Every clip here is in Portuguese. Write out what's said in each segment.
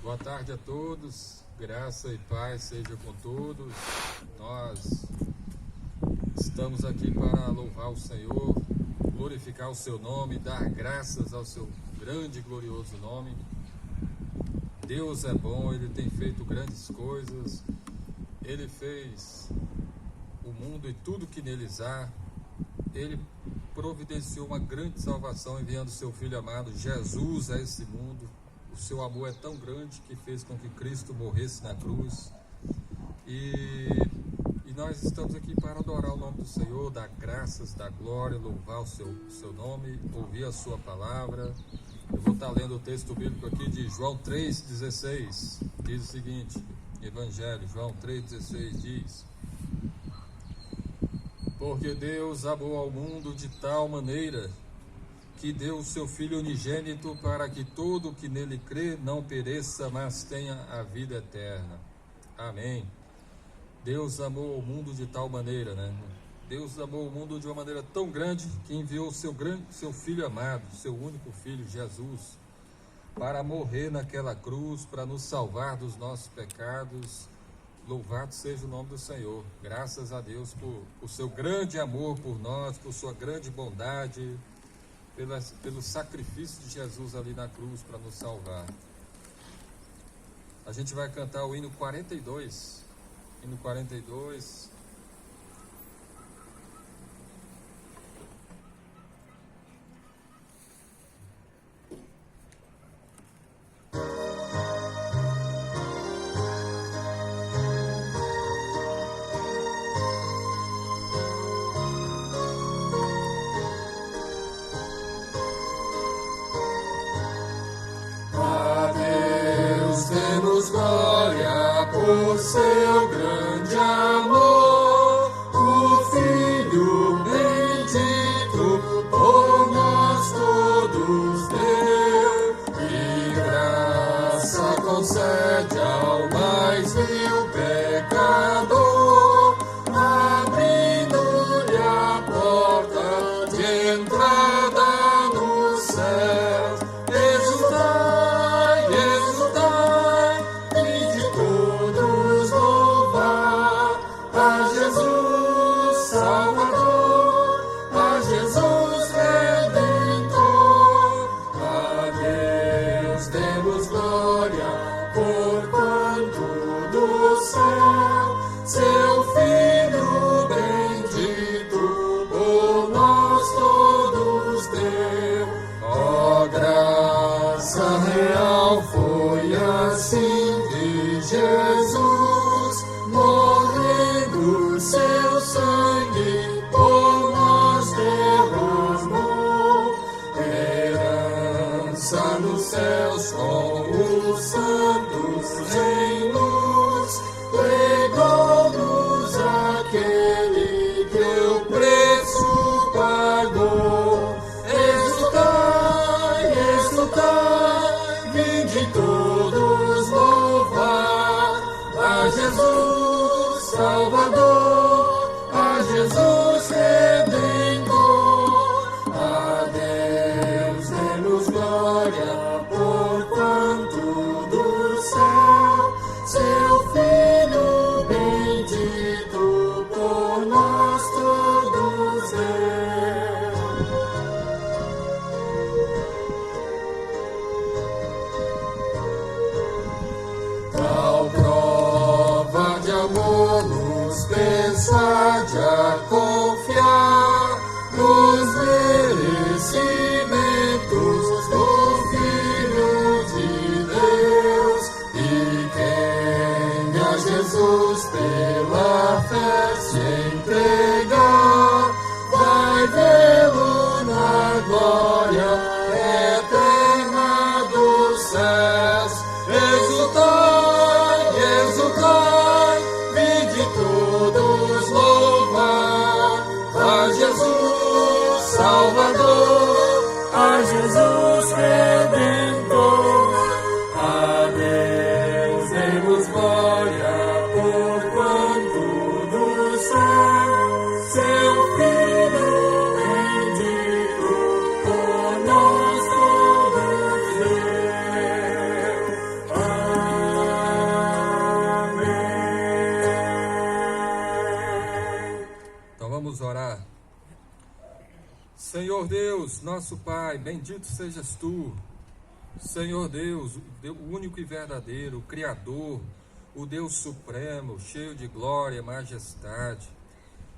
Boa tarde a todos, graça e paz seja com todos. Nós estamos aqui para louvar o Senhor, glorificar o seu nome, dar graças ao seu grande e glorioso nome. Deus é bom, Ele tem feito grandes coisas, Ele fez o mundo e tudo que neles há. Ele providenciou uma grande salvação enviando seu Filho amado Jesus a esse mundo. O seu amor é tão grande que fez com que Cristo morresse na cruz. E nós estamos aqui para adorar o nome do Senhor, dar graças, dar glória, louvar o seu nome, ouvir a sua palavra. Eu vou estar lendo o texto bíblico aqui de João 3,16. Diz o seguinte, Evangelho, João 3,16 diz: Porque Deus amou ao mundo de tal maneira que deu o seu Filho unigênito para que todo o que nele crê não pereça, mas tenha a vida eterna. Amém. Deus amou o mundo de tal maneira, né? Deus amou o mundo de uma maneira tão grande que enviou seu Filho amado, seu único Filho, Jesus, para morrer naquela cruz, para nos salvar dos nossos pecados. Louvado seja o nome do Senhor. Graças a Deus por seu grande amor por nós, por sua grande bondade, pelo sacrifício de Jesus ali na cruz para nos salvar. A gente vai cantar o hino 42. Hino 42. Glória por seu grande amor, o Filho bendito por nós todos deu, e graça concede ao mais vil pecador, abrindo-lhe a porta de entrada no céu. Exultai, exultai, todos louvar a Jesus Salvador, a Jesus Redentor. A Deus demos glória, porquanto do céu seu Filho bendito por nós todos deu. Ó graça real foi assim de Jesus, morrendo seu sangue por nós derramou. Herança nos céus com os santos em luz, legou-nos aquele que o preço pagou. Exultai, exultai, vinde todos louvar a Jesus Salvador, a Jesus Redentor. A Deus demos glória, porquanto do céu seu Filho bendito por nós todos deu. Tal prova de amor nos persuade a confiar nos merecimentos do Filho de Deus, e quem a Jesus pela fé se entregar vai vê-lo na glória eterna dos céus. Exultai, exultai, vinde todos louvar a Jesus Salvador, a Jesus Redentor. A Deus demos glória, porquanto do céu seu Filho bendito por nós todos deu. Senhor Deus, nosso Pai, bendito sejas Tu. Senhor Deus, o único e verdadeiro, o Criador, o Deus Supremo, cheio de glória e majestade.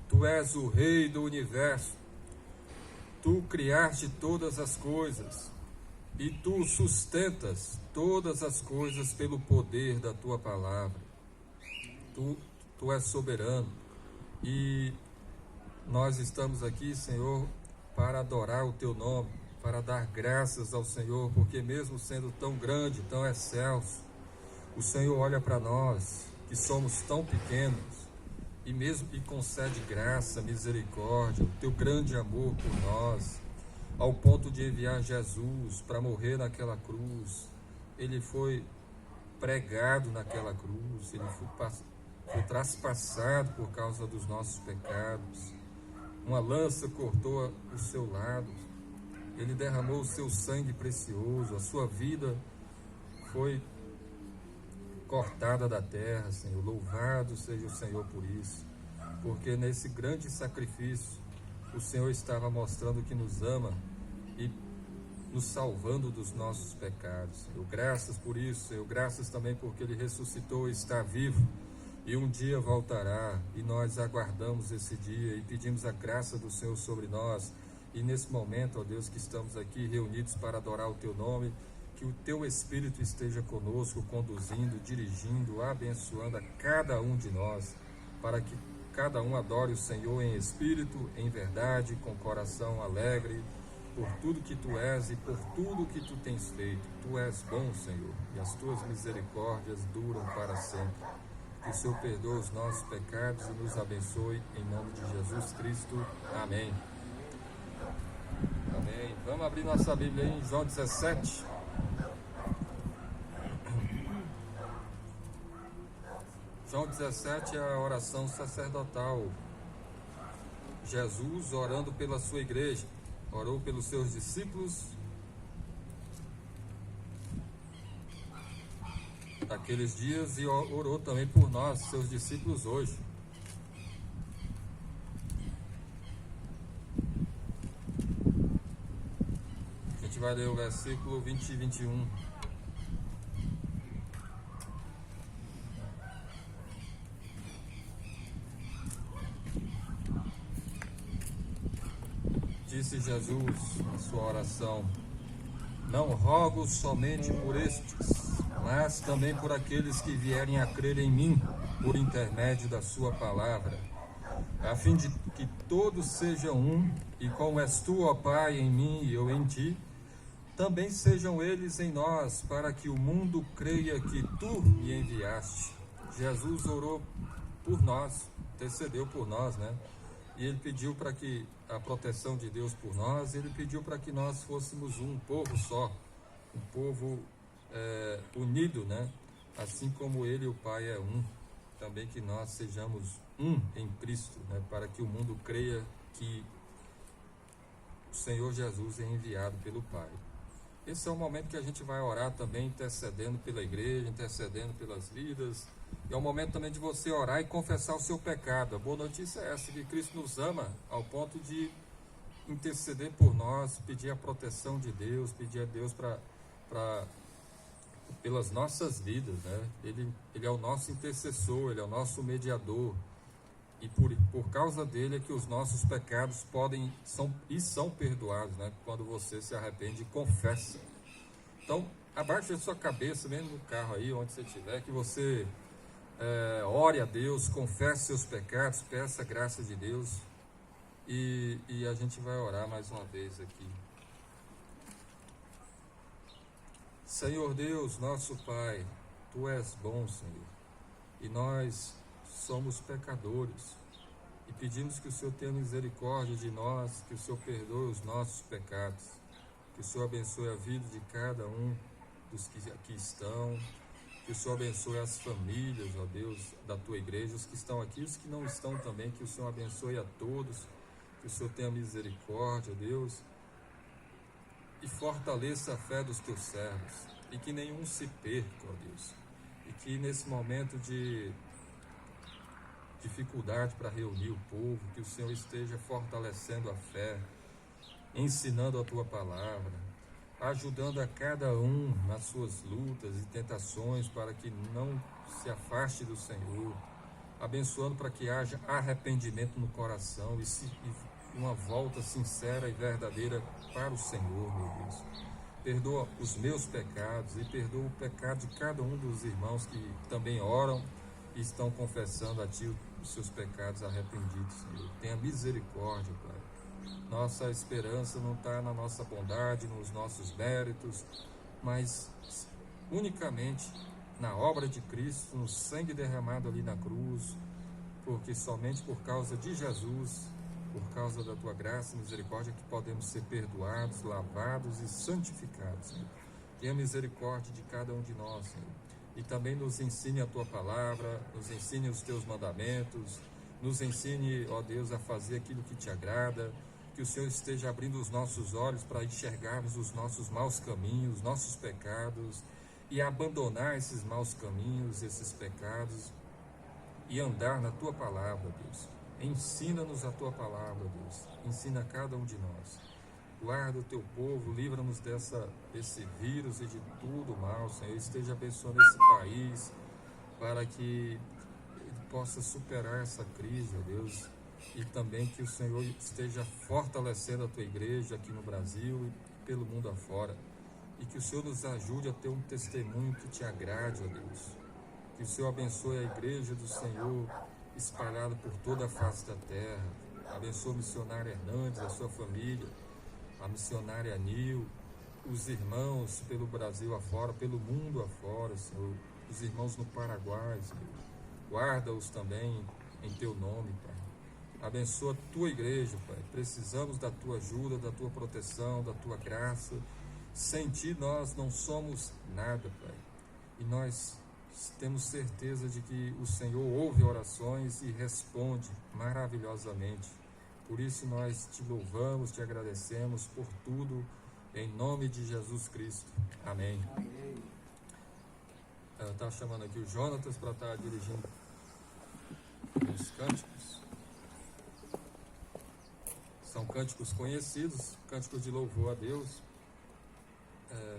Tu és o Rei do Universo. Tu criaste todas as coisas e Tu sustentas todas as coisas pelo poder da Tua palavra. Tu és soberano e nós estamos aqui, Senhor, para adorar o Teu nome, para dar graças ao Senhor, porque mesmo sendo tão grande, tão excelso, o Senhor olha para nós, que somos tão pequenos, e concede graça, misericórdia, o Teu grande amor por nós, ao ponto de enviar Jesus para morrer naquela cruz. Ele foi pregado naquela cruz, ele foi traspassado por causa dos nossos pecados. Uma lança cortou o seu lado, ele derramou o seu sangue precioso, a sua vida foi cortada da terra, Senhor. Louvado seja o Senhor por isso, porque nesse grande sacrifício o Senhor estava mostrando que nos ama e nos salvando dos nossos pecados, Senhor. Graças por isso, Senhor. Graças também porque Ele ressuscitou e está vivo e um dia voltará, e nós aguardamos esse dia e pedimos a graça do Senhor sobre nós. E nesse momento, ó Deus, que estamos aqui reunidos para adorar o Teu nome, que o Teu Espírito esteja conosco, conduzindo, dirigindo, abençoando a cada um de nós, para que cada um adore o Senhor em espírito, em verdade, com coração alegre, por tudo que Tu és e por tudo que Tu tens feito. Tu és bom, Senhor, e as Tuas misericórdias duram para sempre. Que o Senhor perdoe os nossos pecados e nos abençoe, em nome de Jesus Cristo. Amém. Amém. Vamos abrir nossa Bíblia aí em João 17. João 17 é a oração sacerdotal. Jesus orando pela sua igreja, orou pelos seus discípulos naqueles dias e orou também por nós, seus discípulos, hoje. A gente vai ler o versículo 20 e 21. Disse Jesus na sua oração: não rogo somente por estes, mas também por aqueles que vierem a crer em mim, por intermédio da sua palavra, a fim de que todos sejam um, e como és tu, ó Pai, em mim e eu em ti, também sejam eles em nós, para que o mundo creia que tu me enviaste. Jesus orou por nós, intercedeu por nós, né? E ele pediu para que a proteção de Deus por nós, ele pediu para que nós fôssemos um povo só, um povo unido, né? Assim como ele e o Pai é um, também que nós sejamos um em Cristo, né? Para que o mundo creia que o Senhor Jesus é enviado pelo Pai. Esse é o momento que a gente vai orar também, intercedendo pela igreja, intercedendo pelas vidas. É o momento também de você orar e confessar o seu pecado. A boa notícia é essa, que Cristo nos ama ao ponto de interceder por nós, pedir a proteção de Deus, pedir a Deus pelas nossas vidas, né? Ele é o nosso intercessor, Ele é o nosso mediador. E por causa dele é que os nossos pecados são perdoados, né? Quando você se arrepende e confessa. Então, abaixe a sua cabeça, mesmo no carro aí, onde você estiver, que você ore a Deus, confesse seus pecados, peça a graça de Deus. E a gente vai orar mais uma vez aqui. Senhor Deus, nosso Pai, Tu és bom, Senhor, e nós somos pecadores, e pedimos que o Senhor tenha misericórdia de nós, que o Senhor perdoe os nossos pecados, que o Senhor abençoe a vida de cada um dos que aqui estão, que o Senhor abençoe as famílias, ó Deus, da Tua igreja, os que estão aqui, os que não estão também, que o Senhor abençoe a todos, que o Senhor tenha misericórdia, Deus, e fortaleça a fé dos Teus servos, e que nenhum se perca, ó Deus, e que nesse momento de dificuldade para reunir o povo, que o Senhor esteja fortalecendo a fé, ensinando a tua palavra, ajudando a cada um nas suas lutas e tentações para que não se afaste do Senhor, abençoando para que haja arrependimento no coração e uma volta sincera e verdadeira para o Senhor, meu Deus. Perdoa os meus pecados e perdoa o pecado de cada um dos irmãos que também oram e estão confessando a Ti os seus pecados arrependidos, Senhor. Tenha misericórdia, Pai. Nossa esperança não está na nossa bondade, nos nossos méritos, mas unicamente na obra de Cristo, no sangue derramado ali na cruz, porque somente por causa de Jesus, por causa da Tua graça e misericórdia, que podemos ser perdoados, lavados e santificados, Senhor. Tenha misericórdia de cada um de nós, Senhor. E também nos ensine a Tua palavra, nos ensine os Teus mandamentos, nos ensine, ó Deus, a fazer aquilo que Te agrada, que o Senhor esteja abrindo os nossos olhos para enxergarmos os nossos maus caminhos, nossos pecados, e abandonar esses maus caminhos, esses pecados, e andar na Tua palavra, Deus. Ensina-nos a Tua palavra, Deus. Ensina a cada um de nós. Guarda o Teu povo, livra-nos desse vírus e de tudo mal, Senhor. Esteja abençoando esse país para que ele possa superar essa crise, ó Deus. E também que o Senhor esteja fortalecendo a Tua igreja aqui no Brasil e pelo mundo afora. E que o Senhor nos ajude a ter um testemunho que Te agrade, ó Deus. Que o Senhor abençoe a igreja do Senhor espalhada por toda a face da terra. Abençoe o missionário Hernandes, a sua família, a missionária Anil, os irmãos pelo Brasil afora, pelo mundo afora, Senhor. Os irmãos no Paraguai, Senhor. Guarda-os também em Teu nome, Pai. Abençoa a Tua igreja, Pai. Precisamos da Tua ajuda, da Tua proteção, da Tua graça. Sem Ti nós não somos nada, Pai. E nós temos certeza de que o Senhor ouve orações e responde maravilhosamente. Por isso nós Te louvamos, Te agradecemos por tudo, em nome de Jesus Cristo. Amém. Está chamando aqui o Jonatas para estar dirigindo os cânticos. São cânticos conhecidos, cânticos de louvor a Deus,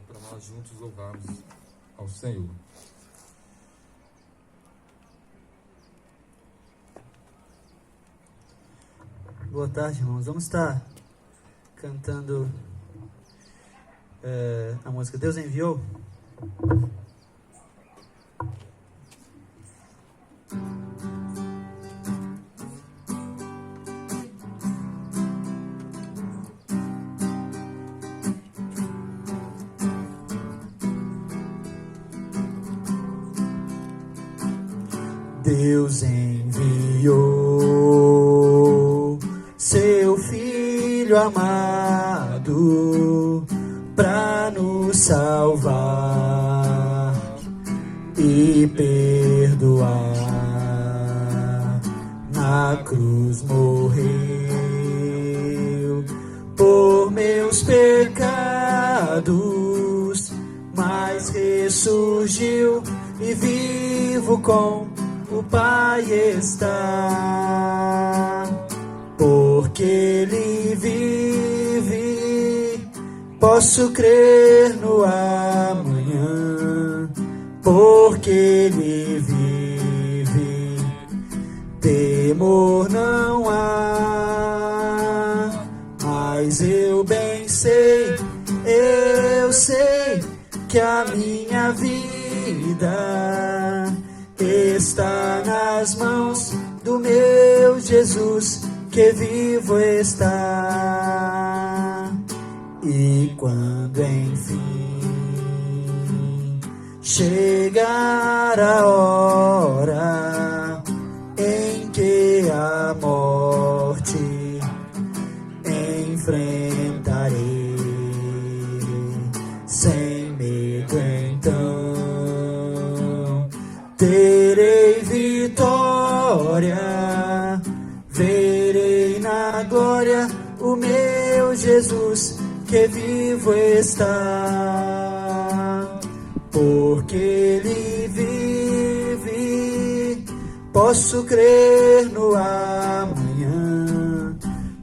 para nós juntos louvarmos ao Senhor. Boa tarde, irmãos. Vamos estar cantando a música Deus Enviou. Deus enviou Seu Filho amado para nos salvar e perdoar. Na cruz morreu por meus pecados, mas ressurgiu e vivo com o Pai está. Porque Ele vive, posso crer no amanhã. Porque Ele vive, temor não há. Mas eu bem sei, eu sei que a minha vida está nas mãos do meu Jesus, que vivo está. E quando enfim chegar a hora em que a morte enfrentarei, sem medo então terei vitória, verei na glória o meu Jesus, que vivo está. Porque Ele vive, posso crer no amanhã.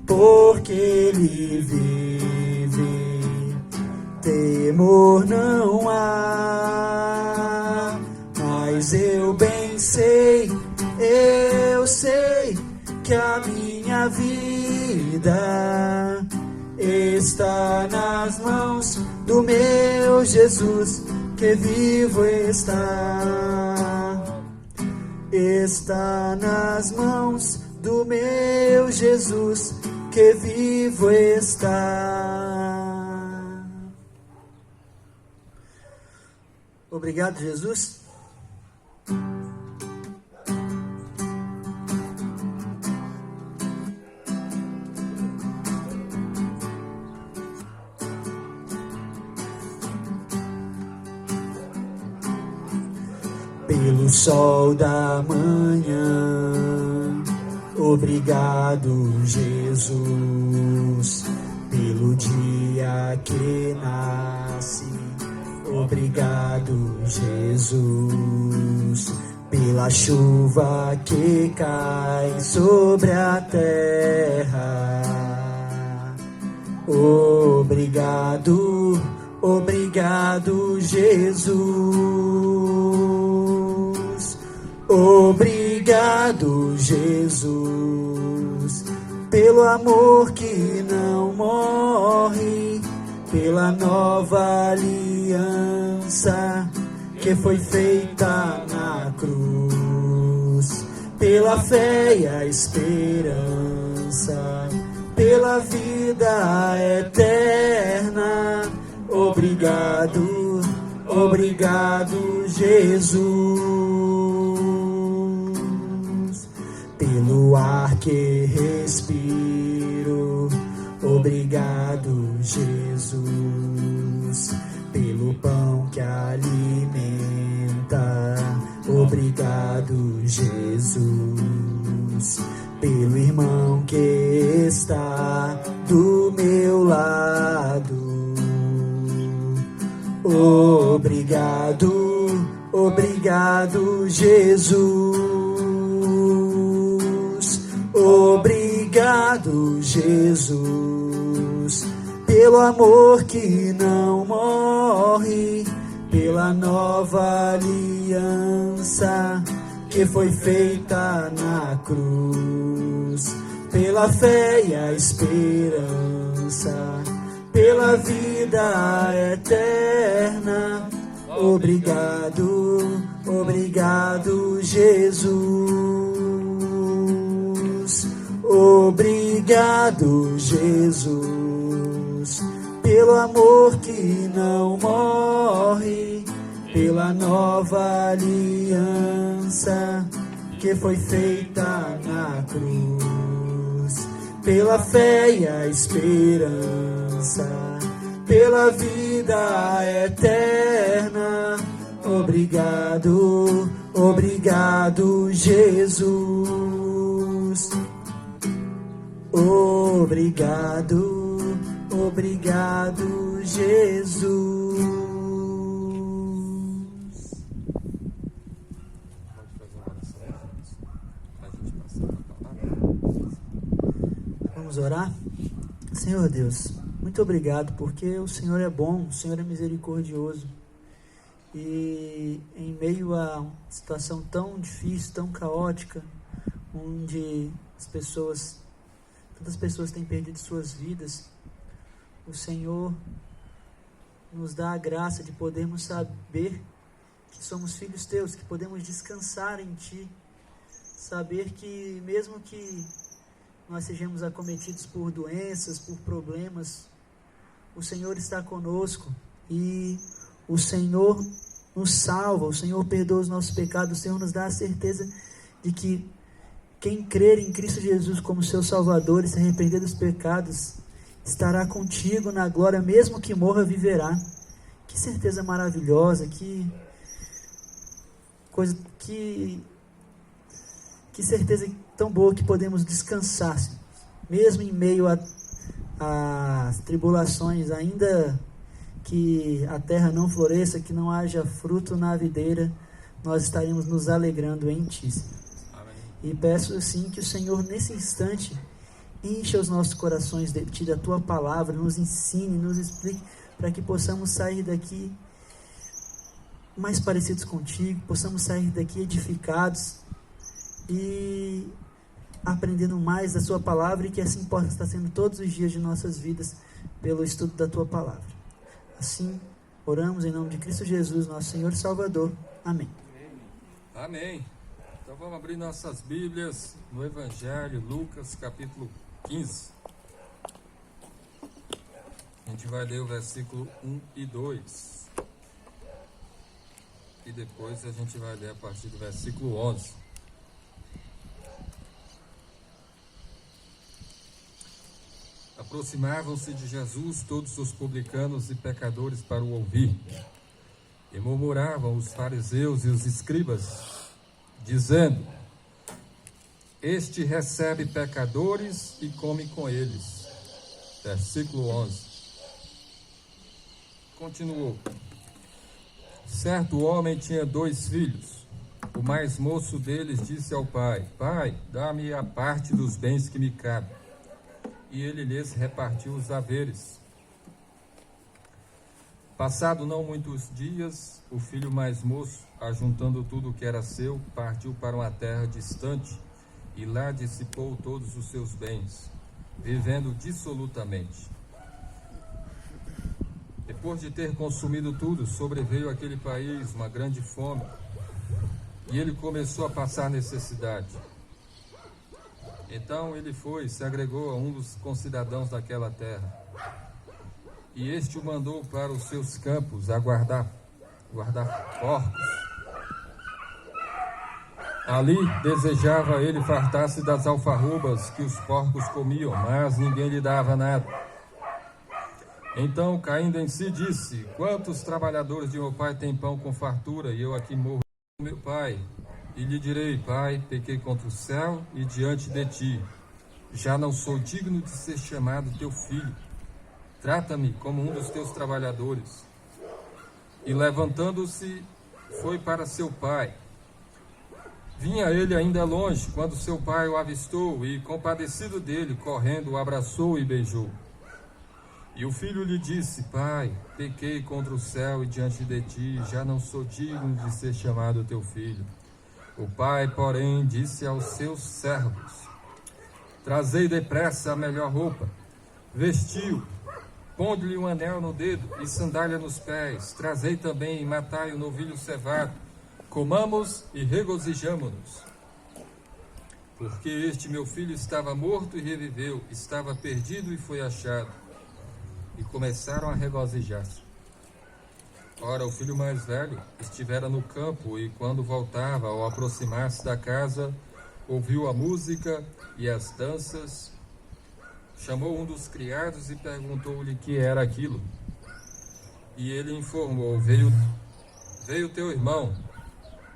Porque Ele vive, temor não há. Mas eu bem sei, eu sei que a minha vida está nas mãos do meu Jesus, que vivo está. Está nas mãos do meu Jesus, que vivo está. Obrigado, Jesus. Pelo sol da manhã, obrigado, Jesus. Pelo dia que nasce, obrigado, Jesus. Pela chuva que cai sobre a terra, obrigado, obrigado, Jesus. Obrigado, Jesus, pelo amor que não morre, pela nova aliança que foi feita na cruz, pela fé e a esperança, pela vida eterna. Obrigado, obrigado, Jesus. Pelo ar que respiro, obrigado, Jesus. Pelo pão que alimenta, obrigado, Jesus. Pelo irmão que está do meu lado, obrigado, obrigado, Jesus. Obrigado, Jesus, pelo amor que não morre, pela nova aliança que foi feita na cruz, pela fé e a esperança, pela vida eterna. Obrigado, obrigado, Jesus. Obrigado, Jesus, pelo amor que não morre, pela nova aliança que foi feita na cruz, pela fé e a esperança, pela vida eterna. Obrigado, obrigado, Jesus. Obrigado, obrigado, Jesus. Vamos orar? Senhor Deus, muito obrigado, porque o Senhor é bom, o Senhor é misericordioso. E em meio a uma situação tão difícil, tão caótica, onde tantas pessoas têm perdido suas vidas, o Senhor nos dá a graça de podermos saber que somos filhos teus, que podemos descansar em Ti, saber que mesmo que nós sejamos acometidos por doenças, por problemas, o Senhor está conosco e o Senhor nos salva, o Senhor perdoa os nossos pecados, o Senhor nos dá a certeza de que quem crer em Cristo Jesus como seu Salvador e se arrepender dos pecados, estará contigo na glória, mesmo que morra, viverá. Que certeza maravilhosa, que coisa, que certeza tão boa que podemos descansar, mesmo em meio às tribulações, ainda que a terra não floresça, que não haja fruto na videira, nós estaremos nos alegrando em Ti. Amém. E peço assim que o Senhor nesse instante encha os nossos corações de Ti, da Tua palavra, nos ensine, nos explique para que possamos sair daqui mais parecidos contigo, possamos sair daqui edificados e aprendendo mais da sua palavra, e que assim possa estar sendo todos os dias de nossas vidas pelo estudo da tua palavra. Assim, oramos em nome de Cristo Jesus, nosso Senhor e Salvador. Amém. Amém. Então vamos abrir nossas Bíblias no Evangelho, Lucas, capítulo 15. A gente vai ler o versículo 1 e 2. E depois a gente vai ler a partir do versículo 11. Aproximavam-se de Jesus todos os publicanos e pecadores para o ouvir. E murmuravam os fariseus e os escribas, dizendo: Este recebe pecadores e come com eles. Versículo 11. Continuou. Certo homem tinha 2 filhos. O mais moço deles disse ao pai: Pai, dá-me a parte dos bens que me cabe. E ele lhes repartiu os haveres. Passado não muitos dias, o filho mais moço, ajuntando tudo o que era seu, partiu para uma terra distante e lá dissipou todos os seus bens, vivendo dissolutamente. Depois de ter consumido tudo, sobreveio àquele país uma grande fome, e ele começou a passar necessidade. Então ele foi e se agregou a um dos concidadãos daquela terra, e este o mandou para os seus campos a guardar porcos. Ali desejava ele fartar-se das alfarrobas que os porcos comiam, mas ninguém lhe dava nada. Então, caindo em si, disse: Quantos trabalhadores de meu pai têm pão com fartura, e eu aqui morro com meu pai? E lhe direi: Pai, pequei contra o céu e diante de ti. Já não sou digno de ser chamado teu filho. Trata-me como um dos teus trabalhadores. E levantando-se, foi para seu pai. Vinha ele ainda longe, quando seu pai o avistou, e compadecido dele, correndo, o abraçou e beijou. E o filho lhe disse: Pai, pequei contra o céu e diante de ti, já não sou digno de ser chamado teu filho. O pai, porém, disse aos seus servos: Trazei depressa a melhor roupa, vestiu, ponde-lhe um anel no dedo e sandália nos pés. Trazei também e matai o novilho cevado, comamos e regozijamo-nos. Porque este meu filho estava morto e reviveu, estava perdido e foi achado. E começaram a regozijar-se. Ora, o filho mais velho estivera no campo, e quando voltava, ao aproximar-se da casa, ouviu a música e as danças. Chamou um dos criados e perguntou-lhe que era aquilo. E ele informou: Veio teu irmão,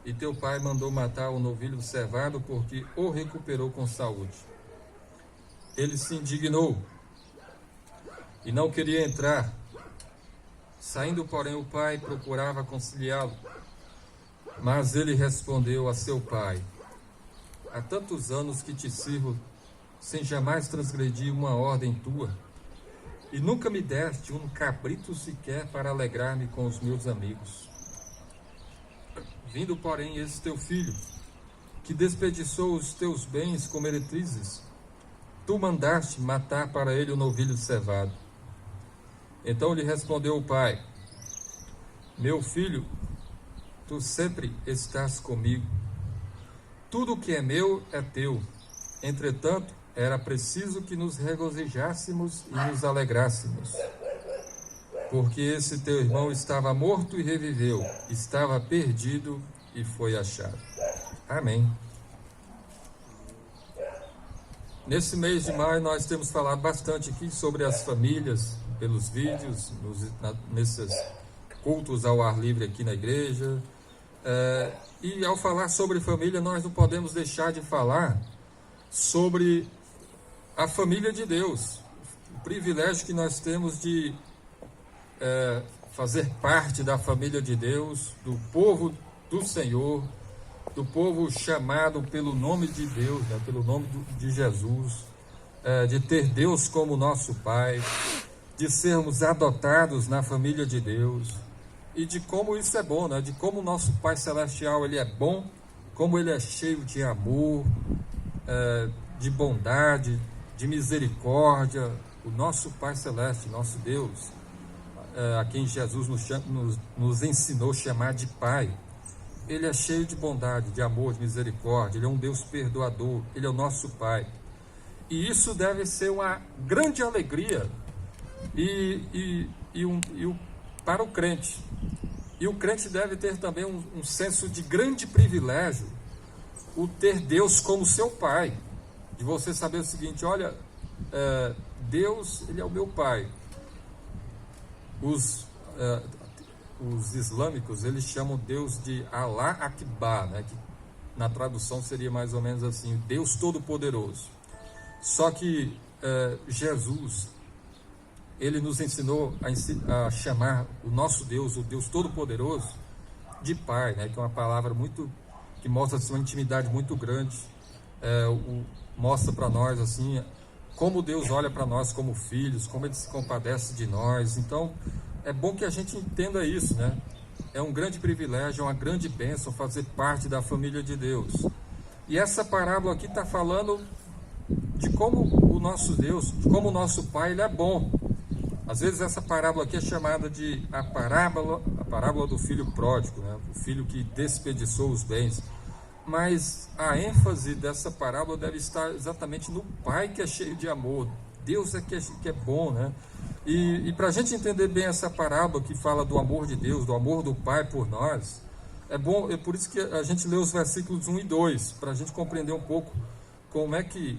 e teu pai mandou matar o novilho cevado, porque o recuperou com saúde. Ele se indignou e não queria entrar. Saindo, porém, o pai procurava conciliá-lo. Mas ele respondeu a seu pai: Há tantos anos que te sirvo, sem jamais transgredir uma ordem tua, e nunca me deste um cabrito sequer para alegrar-me com os meus amigos. Vindo, porém, esse teu filho, que desperdiçou os teus bens com meretrizes, tu mandaste matar para ele o novilho cevado. Então lhe respondeu o pai: Meu filho, tu sempre estás comigo. Tudo o que é meu é teu. Entretanto, era preciso que nos regozijássemos e nos alegrássemos. Porque esse teu irmão estava morto e reviveu, estava perdido e foi achado. Amém. Nesse mês de maio nós temos falado bastante aqui sobre as famílias, pelos vídeos, nesses cultos ao ar livre aqui na igreja. E ao falar sobre família, nós não podemos deixar de falar sobre a família de Deus. O privilégio que nós temos de fazer parte da família de Deus, do povo do Senhor, do povo chamado pelo nome de Deus, pelo nome de Jesus, de ter Deus como nosso Pai, de sermos adotados na família de Deus, e de como isso é bom, né? De como o nosso Pai Celestial, ele é bom, como ele é cheio de amor, de bondade, de misericórdia. O nosso Pai Celeste, nosso Deus, a quem Jesus nos ensinou a chamar de Pai, ele é cheio de bondade, de amor, de misericórdia. Ele é um Deus perdoador, ele é o nosso Pai. E isso deve ser uma grande alegria para o crente. E o crente deve ter também um senso de grande privilégio, o ter Deus como seu Pai. De você saber o seguinte: olha, Deus, ele é o meu Pai. Os islâmicos, eles chamam Deus de Allah Akbar, né? Que na tradução seria mais ou menos assim: Deus Todo-Poderoso. Só que Jesus, ele nos ensinou a chamar o nosso Deus, o Deus Todo-Poderoso, de Pai, né? Que é uma palavra que mostra assim, uma intimidade muito grande. Mostra para nós assim como Deus olha para nós como filhos, como ele se compadece de nós. Então é bom que a gente entenda isso, né? É um grande privilégio, é uma grande bênção fazer parte da família de Deus. E essa parábola aqui está falando de como o nosso Deus, de como o nosso Pai, ele é bom. Às vezes essa parábola aqui é chamada de a parábola do filho pródigo, né? O filho que desperdiçou os bens. Mas a ênfase dessa parábola deve estar exatamente no Pai, que é cheio de amor. Deus que é bom, né? E para a gente entender bem essa parábola que fala do amor de Deus, do amor do Pai por nós, é bom, é por isso que a gente lê os versículos 1 e 2, para a gente compreender um pouco como é que,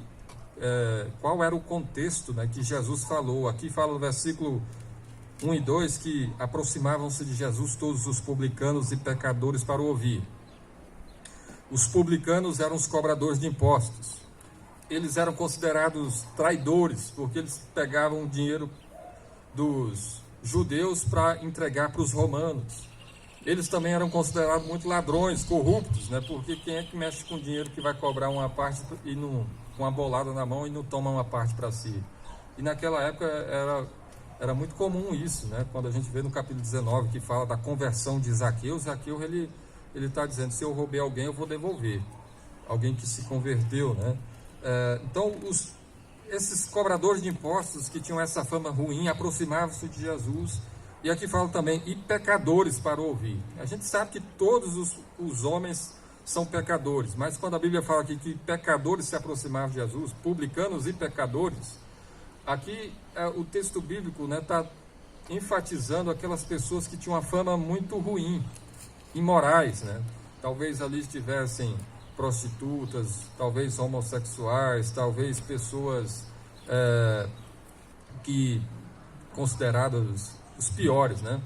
qual era o contexto, né, que Jesus falou. Aqui fala no versículo 1 e 2 que aproximavam-se de Jesus todos os publicanos e pecadores para o ouvir. Os publicanos eram os cobradores de impostos. Eles eram considerados traidores, porque eles pegavam o dinheiro dos judeus para entregar para os romanos. Eles também eram considerados muito ladrões, corruptos, né? Porque quem é que mexe com dinheiro que vai cobrar uma parte e não, com uma bolada na mão e não toma uma parte para si? E naquela época era muito comum isso, né? Quando a gente vê no capítulo 19 que fala da conversão de Zaqueu, ele está dizendo: se eu roubei alguém, eu vou devolver. Alguém que se converteu, né? Então, esses cobradores de impostos que tinham essa fama ruim aproximavam-se de Jesus. E aqui fala também: e pecadores para ouvir. A gente sabe que todos os homens são pecadores, mas quando a Bíblia fala aqui que pecadores se aproximavam de Jesus, publicanos e pecadores, aqui o texto bíblico está enfatizando aquelas pessoas que tinham uma fama muito ruim, imorais, né? Talvez ali estivessem prostitutas, talvez homossexuais, talvez pessoas que consideradas os piores, né?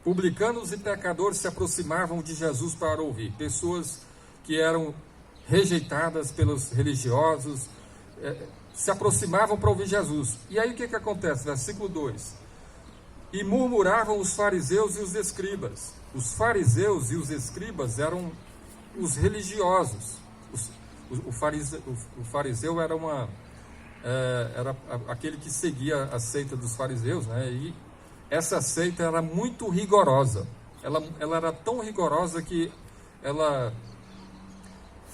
Publicanos e pecadores se aproximavam de Jesus para ouvir. Pessoas que eram rejeitadas pelos religiosos se aproximavam para ouvir Jesus. E aí o que acontece? Versículo 2: e murmuravam os fariseus e os escribas. Os fariseus e os escribas eram os religiosos. O fariseu era aquele que seguia a seita dos fariseus, né? E essa seita era muito rigorosa. Ela era tão rigorosa que ela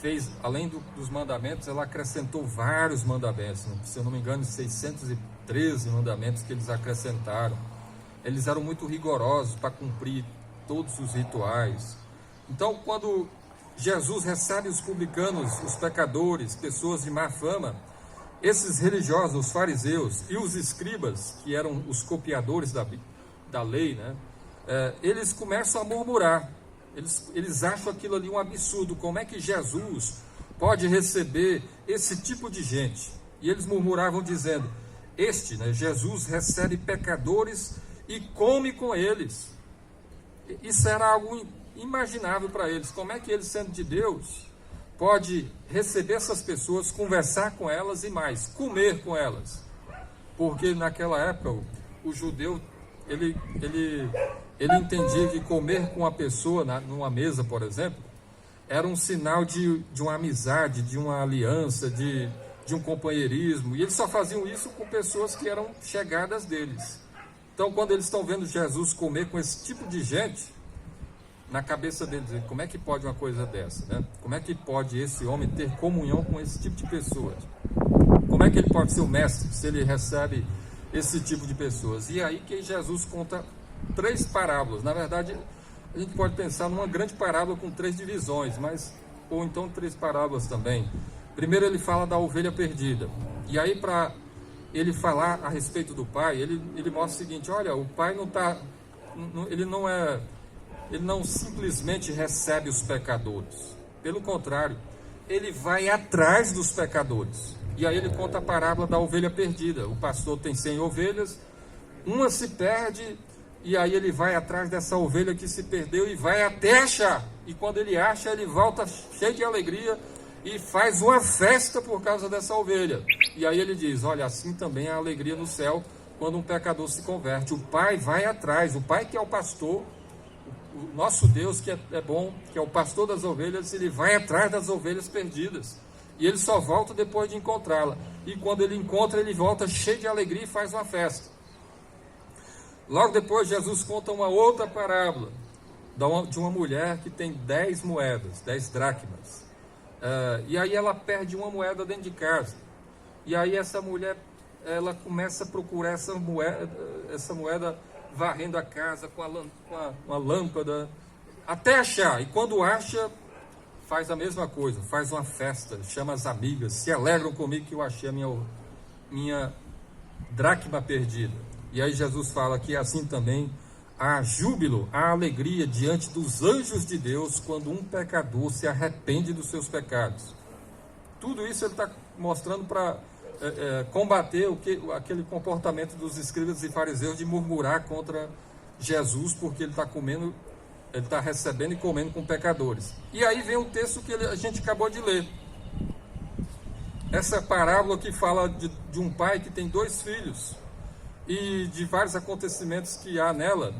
fez, além dos mandamentos, ela acrescentou vários mandamentos. Se eu não me engano, 613 mandamentos que eles acrescentaram. Eles eram muito rigorosos para cumprir todos os rituais. Então, quando Jesus recebe os publicanos, os pecadores, pessoas de má fama, esses religiosos, os fariseus e os escribas, que eram os copiadores da lei, né? Eles começam a murmurar. Eles acham aquilo ali um absurdo. Como é que Jesus pode receber esse tipo de gente? E eles murmuravam dizendo: Jesus recebe pecadores e come com eles. Isso era algo imaginável para eles. Como é que eles, sendo de Deus, pode receber essas pessoas, conversar com elas e mais, comer com elas? Porque naquela época o judeu ele entendia que comer com uma pessoa numa mesa, por exemplo, era um sinal de uma amizade, de uma aliança, de um companheirismo. E eles só faziam isso com pessoas que eram chegadas deles. Então, quando eles estão vendo Jesus comer com esse tipo de gente, na cabeça deles, como é que pode uma coisa dessa, né? Como é que pode esse homem ter comunhão com esse tipo de pessoas? Como é que ele pode ser o mestre se ele recebe esse tipo de pessoas? E aí que Jesus conta 3 parábolas. Na verdade, a gente pode pensar numa grande parábola com 3 divisões, ou então 3 parábolas também. Primeiro ele fala da ovelha perdida. E aí, para ele falar a respeito do pai, ele mostra o seguinte: olha, o pai ele não simplesmente recebe os pecadores. Pelo contrário, ele vai atrás dos pecadores. E aí ele conta a parábola da ovelha perdida. O pastor tem 100 ovelhas, uma se perde, e aí ele vai atrás dessa ovelha que se perdeu e vai até achar. E quando ele acha, ele volta cheio de alegria e faz uma festa por causa dessa ovelha. E aí ele diz: olha, assim também é a alegria no céu quando um pecador se converte. O pai vai atrás, o pai que é o pastor, o nosso Deus que é bom, que é o pastor das ovelhas, ele vai atrás das ovelhas perdidas. E ele só volta depois de encontrá-la. E quando ele encontra, ele volta cheio de alegria e faz uma festa. Logo depois, Jesus conta uma outra parábola de uma mulher que tem 10 moedas, 10 dracmas. E aí ela perde uma moeda dentro de casa. E aí essa mulher, ela começa a procurar essa moeda varrendo a casa com uma lâmpada, até achar. E quando acha, faz a mesma coisa, faz uma festa, chama as amigas, se alegram comigo que eu achei a minha dracma perdida. E aí Jesus fala que assim também há júbilo, há alegria diante dos anjos de Deus quando um pecador se arrepende dos seus pecados. Tudo isso ele está mostrando para combater aquele comportamento dos escribas e fariseus de murmurar contra Jesus, porque ele está recebendo e comendo com pecadores. E aí vem o texto que a gente acabou de ler. Essa parábola que fala de um pai que tem 2 filhos e de vários acontecimentos que há nela.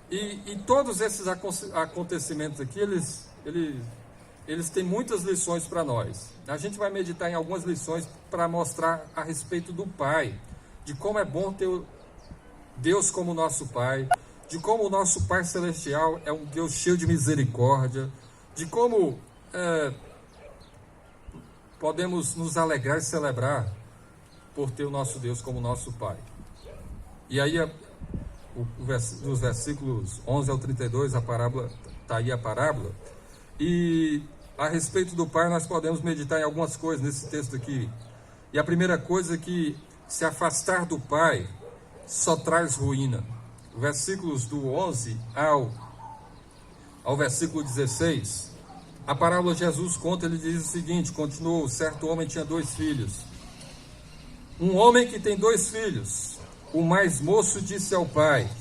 E todos esses acontecimentos aqui, eles têm muitas lições para nós. A gente vai meditar em algumas lições para mostrar a respeito do Pai, de como é bom ter Deus como nosso Pai, de como o nosso Pai Celestial é um Deus cheio de misericórdia, de como podemos nos alegrar e celebrar por ter o nosso Deus como nosso Pai. E aí, nos versículos 11 ao 32, está aí a parábola. E a respeito do Pai, nós podemos meditar em algumas coisas nesse texto aqui. E a primeira coisa é que se afastar do Pai só traz ruína. Versículos do 11 ao versículo 16, a parábola Jesus conta, ele diz o seguinte: continuou, certo homem tinha 2 filhos. Um homem que tem 2 filhos, o mais moço disse ao pai: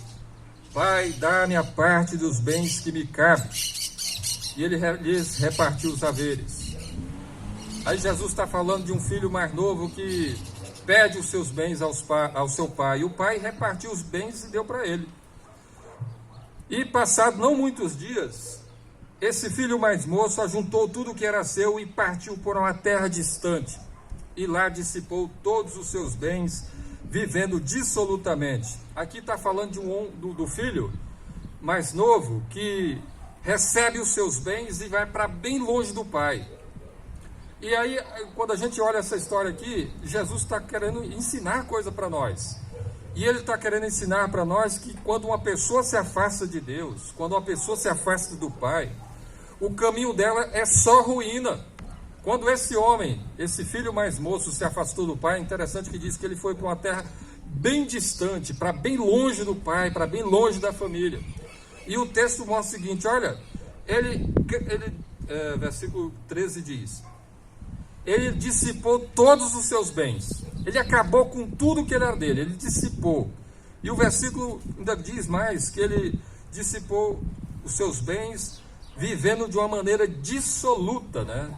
Pai, dá-me a parte dos bens que me cabe. E ele lhes repartiu os haveres. Aí Jesus está falando de um filho mais novo que pede os seus bens ao seu pai. E o pai repartiu os bens e deu para ele. E passado não muitos dias, esse filho mais moço ajuntou tudo o que era seu e partiu por uma terra distante. E lá dissipou todos os seus bens, vivendo dissolutamente. Aqui está falando do filho mais novo que recebe os seus bens e vai para bem longe do pai. E aí, quando a gente olha essa história aqui, Jesus está querendo ensinar coisa para nós. E ele está querendo ensinar para nós que quando uma pessoa se afasta de Deus, quando uma pessoa se afasta do Pai, o caminho dela é só ruína. Quando esse homem, esse filho mais moço, se afastou do pai, é interessante que diz que ele foi para uma terra bem distante, para bem longe do pai, para bem longe da família. E o texto mostra o seguinte: olha, versículo 13 diz: ele dissipou todos os seus bens, ele acabou com tudo que era dele, ele dissipou. E o versículo ainda diz mais que ele dissipou os seus bens vivendo de uma maneira dissoluta, né?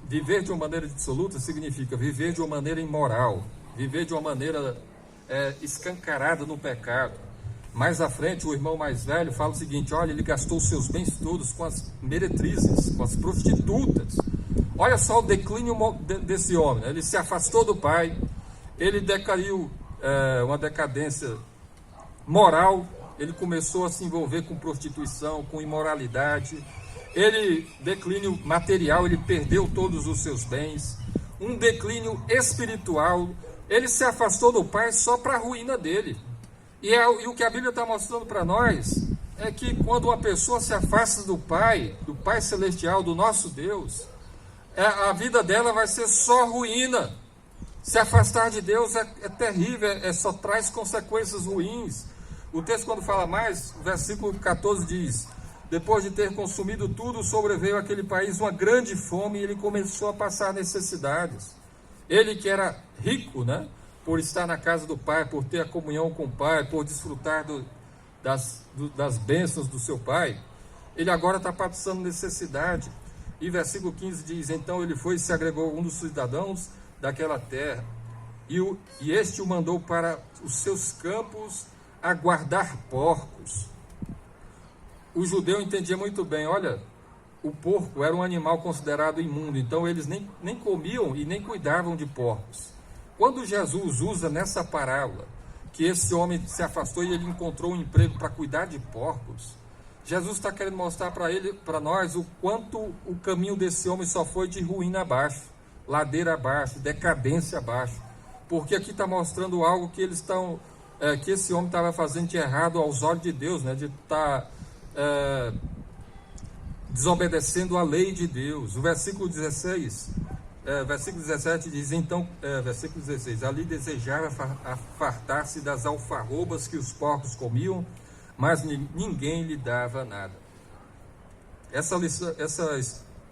Viver de uma maneira dissoluta significa viver de uma maneira imoral, viver de uma maneira escancarada no pecado. Mais à frente, o irmão mais velho fala o seguinte: olha, ele gastou os seus bens todos com as meretrizes, com as prostitutas. Olha só o declínio desse homem, né? Ele se afastou do pai, ele decaiu, uma decadência moral, ele começou a se envolver com prostituição, com imoralidade. Ele, declínio material, ele perdeu todos os seus bens. Um declínio espiritual, ele se afastou do Pai só para a ruína dele. E o que a Bíblia está mostrando para nós é que quando uma pessoa se afasta do Pai Celestial, do nosso Deus, a vida dela vai ser só ruína. Se afastar de Deus é terrível, só traz consequências ruins. O texto, quando fala mais, o versículo 14 diz: depois de ter consumido tudo, sobreveio àquele país uma grande fome e ele começou a passar necessidades. Ele que era rico, né, por estar na casa do Pai, por ter a comunhão com o Pai, por desfrutar das bênçãos do seu Pai, ele agora está passando necessidade. E versículo 15 diz: então ele foi e se agregou a um dos cidadãos daquela terra, e este o mandou para os seus campos a guardar porcos. O judeu entendia muito bem, olha, o porco era um animal considerado imundo, então eles nem comiam e nem cuidavam de porcos. Quando Jesus usa nessa parábola que esse homem se afastou e ele encontrou um emprego para cuidar de porcos, Jesus está querendo mostrar para nós o quanto o caminho desse homem só foi de ruína abaixo, ladeira abaixo, decadência abaixo, porque aqui está mostrando algo que eles estão, que esse homem estava fazendo de errado aos olhos de Deus, né, de estar desobedecendo a lei de Deus. O versículo 16, versículo 17 diz, então, versículo 16, ali desejava fartar-se das alfarrobas que os porcos comiam, mas ninguém lhe dava nada.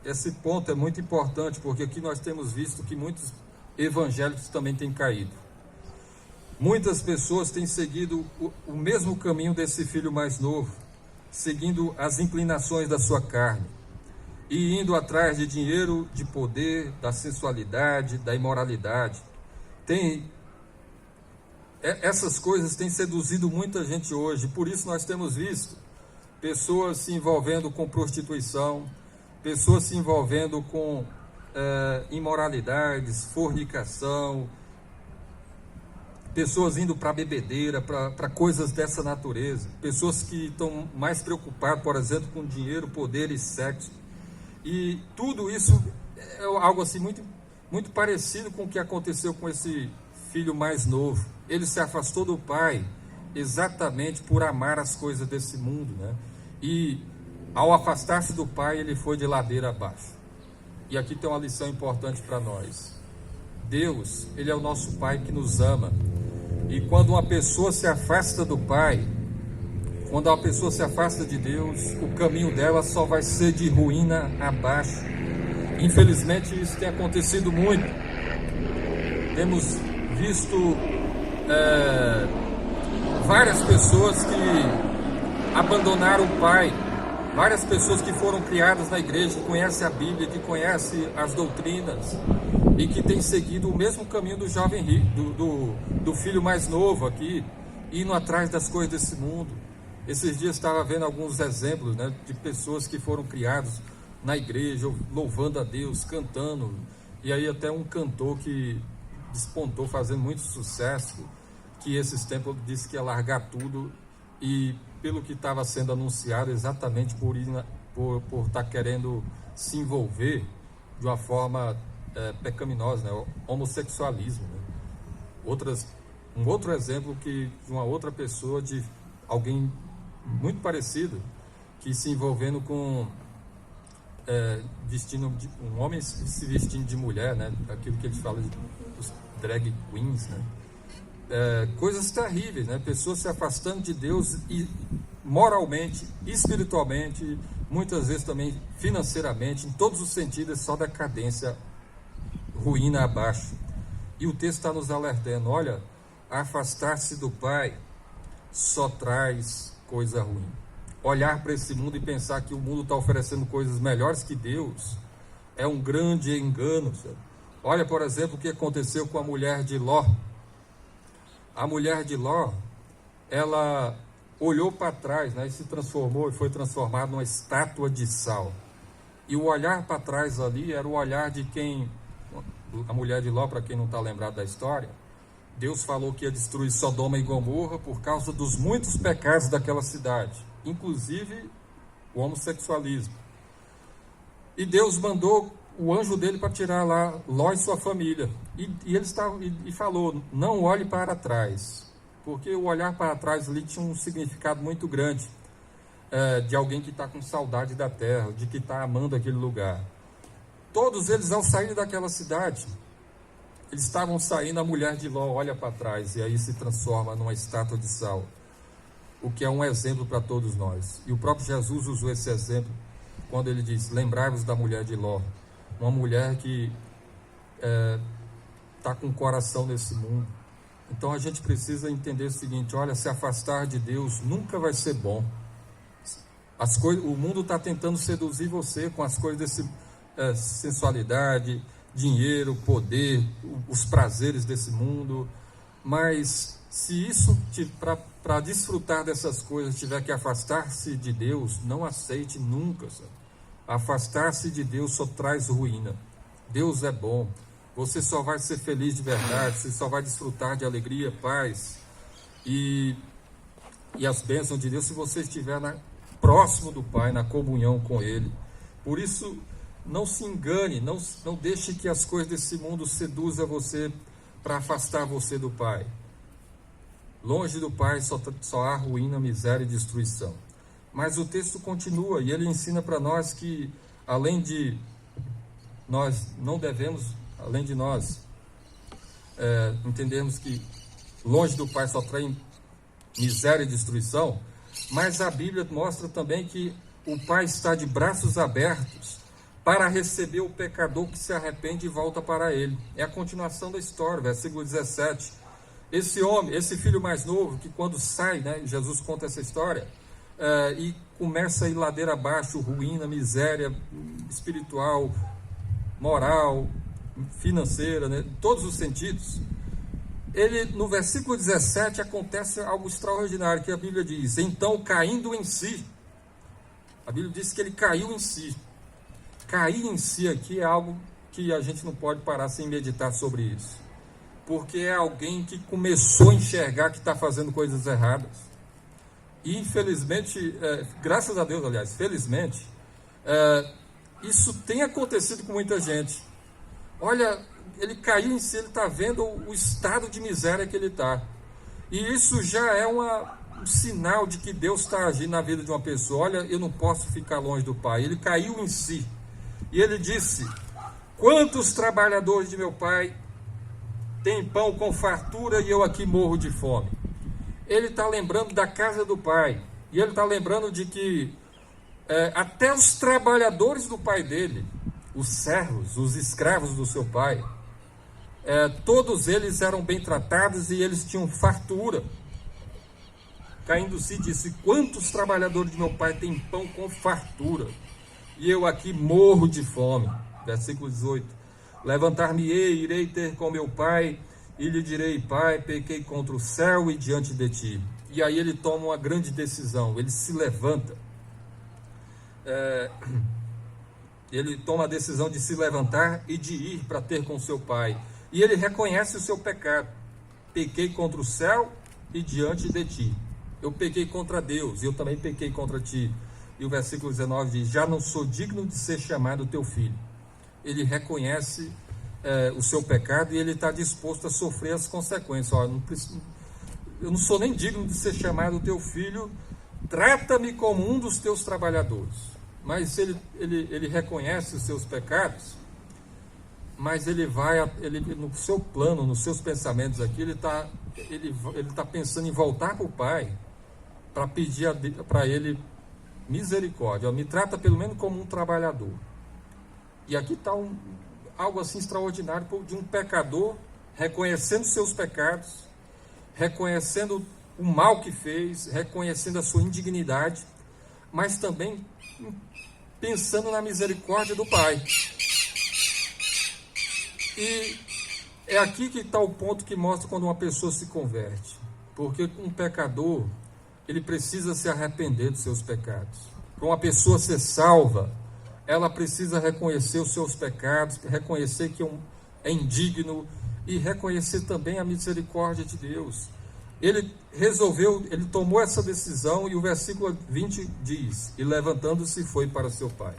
Esse ponto é muito importante, porque aqui nós temos visto que muitos evangélicos também têm caído. Muitas pessoas têm seguido o mesmo caminho desse filho mais novo, seguindo as inclinações da sua carne e indo atrás de dinheiro, de poder, da sensualidade, da imoralidade. Essas coisas têm seduzido muita gente hoje, por isso nós temos visto pessoas se envolvendo com prostituição, pessoas se envolvendo com imoralidades, fornicação, pessoas indo para bebedeira, para coisas dessa natureza, pessoas que estão mais preocupadas, por exemplo, com dinheiro, poder e sexo. E tudo isso é algo assim muito, muito parecido com o que aconteceu com esse filho mais novo. Ele se afastou do pai exatamente por amar as coisas desse mundo, né? E ao afastar-se do pai, ele foi de ladeira abaixo. E aqui tem uma lição importante para nós. Deus, ele é o nosso pai que nos ama. E quando uma pessoa se afasta do pai, quando uma pessoa se afasta de Deus, o caminho dela só vai ser de ruína abaixo. Infelizmente isso tem acontecido muito. Temos visto várias pessoas que abandonaram o pai, várias pessoas que foram criadas na igreja, que conhecem a Bíblia, que conhecem as doutrinas e que têm seguido o mesmo caminho do jovem rico, do filho mais novo aqui, indo atrás das coisas desse mundo. Esses dias estava vendo alguns exemplos, né, de pessoas que foram criadas na igreja, louvando a Deus, cantando, e aí até um cantor que despontou fazendo muito sucesso, que esses tempos disse que ia largar tudo, e pelo que estava sendo anunciado, exatamente por estar querendo se envolver de uma forma pecaminosa, né? Homossexualismo, né? Um outro exemplo de uma outra pessoa, de alguém muito parecido, que se envolvendo com um homem se vestindo de mulher, né? Aquilo que eles falam dos drag queens, né? Coisas terríveis, né? Pessoas se afastando de Deus, e moralmente, espiritualmente, muitas vezes também financeiramente, em todos os sentidos, é só decadência, ruína abaixo. E o texto está nos alertando, olha, afastar-se do Pai só traz coisa ruim. Olhar para esse mundo e pensar que o mundo está oferecendo coisas melhores que Deus é um grande engano, sabe? Olha, por exemplo, o que aconteceu com a mulher de Ló. A mulher de Ló, ela olhou para trás, né, e se transformou, e foi transformada numa estátua de sal. E o olhar para trás ali era o olhar de quem... A mulher de Ló, para quem não está lembrado da história, Deus falou que ia destruir Sodoma e Gomorra por causa dos muitos pecados daquela cidade, inclusive o homossexualismo. E Deus mandou o anjo dele para tirar lá Ló e sua família. E falou, não olhe para trás, porque o olhar para trás ali tinha um significado muito grande, de alguém que está com saudade da terra, de que está amando aquele lugar. Todos eles, ao sair daquela cidade, eles estavam saindo, a mulher de Ló olha para trás, e aí se transforma numa estátua de sal, o que é um exemplo para todos nós. E o próprio Jesus usou esse exemplo, quando ele diz, lembrai-vos da mulher de Ló, uma mulher que está com o coração nesse mundo. Então a gente precisa entender o seguinte, olha, se afastar de Deus nunca vai ser bom. O mundo está tentando seduzir você com as coisas desse sensualidade, dinheiro, poder, os prazeres desse mundo, mas se isso, para desfrutar dessas coisas, tiver que afastar-se de Deus, não aceite nunca, sabe? Afastar-se de Deus só traz ruína. Deus é bom, você só vai ser feliz de verdade, você só vai desfrutar de alegria, paz e as bênçãos de Deus se você estiver próximo do Pai, na comunhão com Ele. Por isso, não se engane, não deixe que as coisas desse mundo seduzam você para afastar você do Pai. Longe do Pai só há ruína, miséria e destruição. Mas o texto continua e ele ensina para nós que, além de nós não devemos, além de nós entendermos que longe do Pai só traz miséria e destruição, mas a Bíblia mostra também que o Pai está de braços abertos para receber o pecador que se arrepende e volta para Ele. É a continuação da história, versículo 17. Esse filho mais novo, que quando sai, né, Jesus conta essa história, e começa a ir ladeira abaixo, ruína, miséria espiritual, moral, financeira, né, em todos os sentidos. No versículo 17 acontece algo extraordinário, que a Bíblia diz, então caindo em si, a Bíblia diz que ele caiu em si. Cair em si aqui é algo que a gente não pode parar sem meditar sobre isso, porque é alguém que começou a enxergar que está fazendo coisas erradas, e infelizmente, graças a Deus, aliás, felizmente, isso tem acontecido com muita gente. Olha, ele caiu em si, ele está vendo o estado de miséria que ele está, e isso já é um sinal de que Deus está agindo na vida de uma pessoa. Olha, eu não posso ficar longe do Pai. Ele caiu em si, e ele disse, quantos trabalhadores de meu Pai têm pão com fartura e eu aqui morro de fome? Ele está lembrando da casa do Pai, e ele está lembrando de que até os trabalhadores do pai dele, os servos, os escravos do seu pai, todos eles eram bem tratados e eles tinham fartura. Caindo-se, disse, quantos trabalhadores de meu pai têm pão com fartura e eu aqui morro de fome? Versículo 18, levantar-me-ei, irei ter com meu pai e lhe direi, Pai, pequei contra o céu e diante de ti. E aí ele toma uma grande decisão, ele se levanta, ele toma a decisão de se levantar e de ir para ter com seu pai, e ele reconhece o seu pecado, pequei contra o céu e diante de ti. Eu pequei contra Deus, e eu também pequei contra ti. E o versículo 19 diz, já não sou digno de ser chamado teu filho. Ele reconhece o seu pecado e ele está disposto a sofrer as consequências. Olha, eu não sou nem digno de ser chamado teu filho, trata-me como um dos teus trabalhadores. Mas ele reconhece os seus pecados, mas ele no seu plano, nos seus pensamentos aqui, ele tá pensando em voltar para o Pai, para pedir para ele misericórdia. Me trata pelo menos como um trabalhador. E aqui está algo assim extraordinário de um pecador reconhecendo seus pecados, reconhecendo o mal que fez, reconhecendo a sua indignidade, mas também pensando na misericórdia do Pai. E é aqui que está o ponto que mostra quando uma pessoa se converte, porque um pecador, ele precisa se arrepender dos seus pecados. Para uma pessoa ser salva, ela precisa reconhecer os seus pecados, reconhecer que é indigno, e reconhecer também a misericórdia de Deus. Ele resolveu, ele tomou essa decisão, e o versículo 20 diz: e levantando-se foi para seu pai.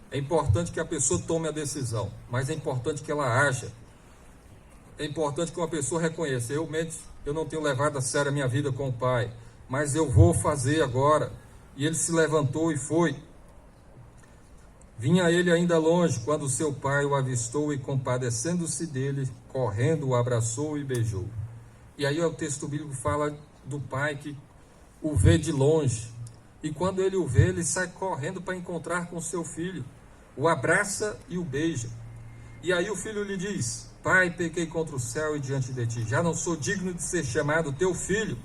É importante que a pessoa tome a decisão, mas é importante que ela haja. É importante que uma pessoa reconheça: realmente eu não tenho levado a sério a minha vida com o pai, mas eu vou fazer agora. E ele se levantou e foi. Vinha ele ainda longe, quando seu pai o avistou, e compadecendo-se dele, correndo, o abraçou e beijou. E aí o texto bíblico fala do pai que o vê de longe, e quando ele o vê, ele sai correndo para encontrar com seu filho, o abraça e o beija. E aí o filho lhe diz: pai, pequei contra o céu e diante de ti, já não sou digno de ser chamado teu filho.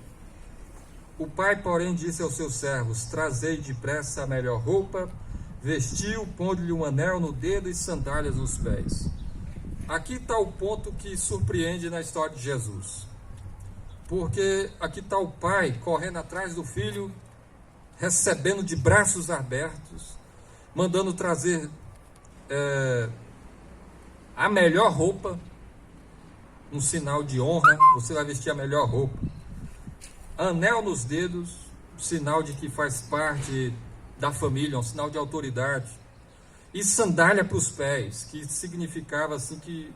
O pai, porém, disse aos seus servos: trazei depressa a melhor roupa, vestiu, pondo-lhe um anel no dedo e sandálias nos pés. Aqui está o ponto que surpreende na história de Jesus, porque aqui está o pai correndo atrás do filho, recebendo de braços abertos, mandando trazer a melhor roupa, um sinal de honra. Você vai vestir a melhor roupa. Anel nos dedos, sinal de que faz parte da família, um sinal de autoridade. E sandália para os pés, que significava assim que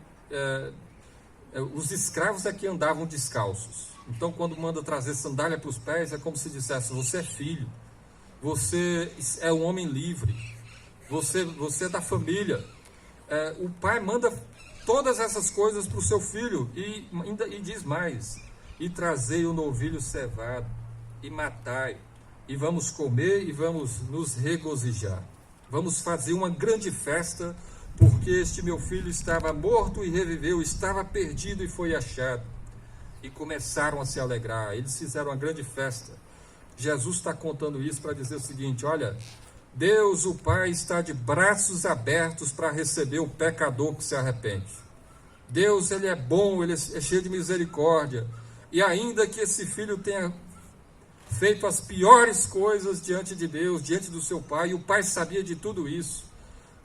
os escravos é que andavam descalços. Então, quando manda trazer sandália para os pés, é como se dissesse: você é filho, você é um homem livre, você é da família. O pai manda todas essas coisas para o seu filho, e diz mais: e trazei o novilho cevado, e matai, e vamos comer, e vamos nos regozijar. Vamos fazer uma grande festa, porque este meu filho estava morto e reviveu, estava perdido e foi achado. E começaram a se alegrar, eles fizeram uma grande festa. Jesus está contando isso para dizer o seguinte: olha, Deus, o Pai, está de braços abertos para receber o pecador que se arrepende. Deus, ele é bom, ele é cheio de misericórdia. E ainda que esse filho tenha feito as piores coisas diante de Deus, diante do seu pai, e o pai sabia de tudo isso,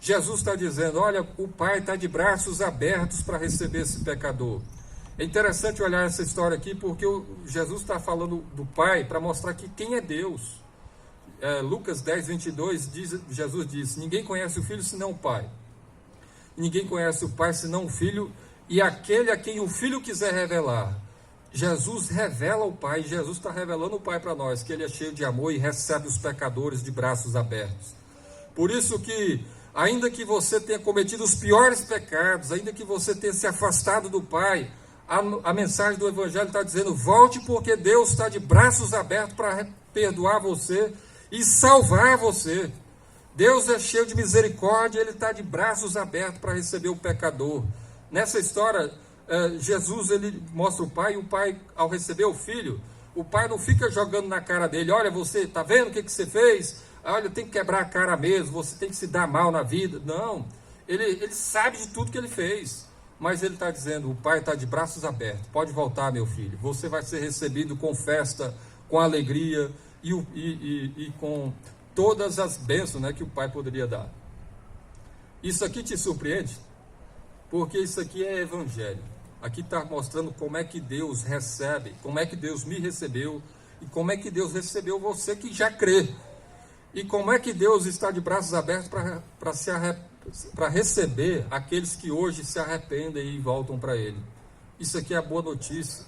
Jesus está dizendo: olha, o pai está de braços abertos para receber esse pecador. É interessante olhar essa história aqui, porque Jesus está falando do pai para mostrar que quem é Deus. Lucas 10, 22, Jesus diz: ninguém conhece o filho senão o pai, ninguém conhece o pai senão o filho, e aquele a quem o filho quiser revelar. Jesus revela o pai, e Jesus está revelando o pai para nós, que ele é cheio de amor e recebe os pecadores de braços abertos. Por isso que, ainda que você tenha cometido os piores pecados, ainda que você tenha se afastado do pai, a mensagem do Evangelho está dizendo: volte, porque Deus está de braços abertos para perdoar você e salvar você. Deus é cheio de misericórdia, ele está de braços abertos para receber o pecador. Nessa história, Jesus, ele mostra o pai, e o pai, ao receber o filho, o pai não fica jogando na cara dele: olha, você está vendo o que você fez? Olha, tem que quebrar a cara mesmo, você tem que se dar mal na vida. Não, ele sabe de tudo que ele fez, mas ele está dizendo: o pai está de braços abertos, pode voltar, meu filho, você vai ser recebido com festa, com alegria e com todas as bênçãos, né, que o pai poderia dar. Isso aqui te surpreende? Porque isso aqui é evangelho. Aqui está mostrando como é que Deus recebe, como é que Deus me recebeu, e como é que Deus recebeu você que já crê. E como é que Deus está de braços abertos para receber aqueles que hoje se arrependem e voltam para Ele. Isso aqui é a boa notícia.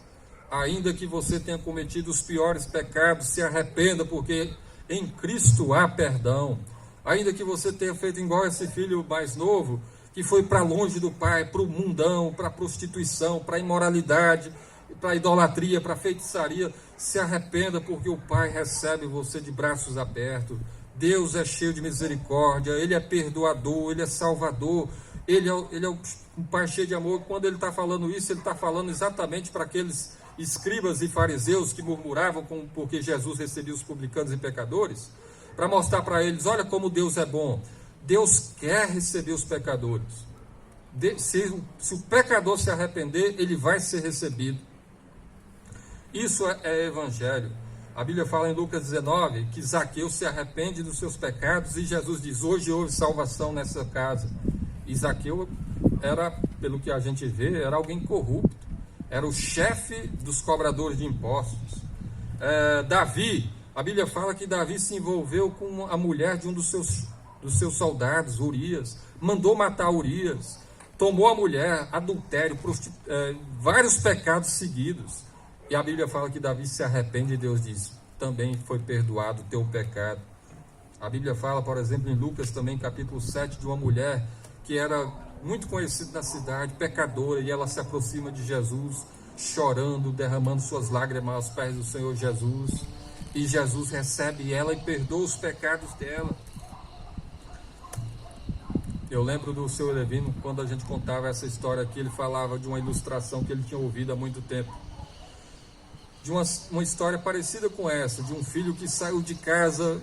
Ainda que você tenha cometido os piores pecados, se arrependa, porque em Cristo há perdão. Ainda que você tenha feito igual esse filho mais novo, que foi para longe do pai, para o mundão, para a prostituição, para a imoralidade, para a idolatria, para a feitiçaria, se arrependa, porque o pai recebe você de braços abertos. Deus é cheio de misericórdia, ele é perdoador, ele é salvador, ele é um pai cheio de amor. Quando ele está falando isso, ele está falando exatamente para aqueles escribas e fariseus que murmuravam porque Jesus recebia os publicanos e pecadores, para mostrar para eles: olha como Deus é bom. Deus quer receber os pecadores. Se o pecador se arrepender, ele vai ser recebido. Isso é evangelho. A Bíblia fala em Lucas 19 que Zaqueu se arrepende dos seus pecados, e Jesus diz: hoje houve salvação nessa casa. E Zaqueu era pelo que a gente vê, era alguém corrupto. Era o chefe dos cobradores de impostos. Davi, a Bíblia fala que Davi se envolveu com a mulher de um dos seus soldados, Urias. Mandou matar Urias. Tomou a mulher, adultério, vários pecados seguidos. E a Bíblia fala que Davi se arrepende e Deus diz: também foi perdoado o teu pecado. A Bíblia fala, por exemplo, em Lucas também, capítulo 7, de uma mulher que era muito conhecida na cidade, pecadora, e ela se aproxima de Jesus, chorando, derramando suas lágrimas aos pés do Senhor Jesus. E Jesus recebe ela e perdoa os pecados dela. Eu lembro do seu Levino, quando a gente contava essa história aqui, ele falava de uma ilustração que ele tinha ouvido há muito tempo. De uma história parecida com essa, de um filho que saiu de casa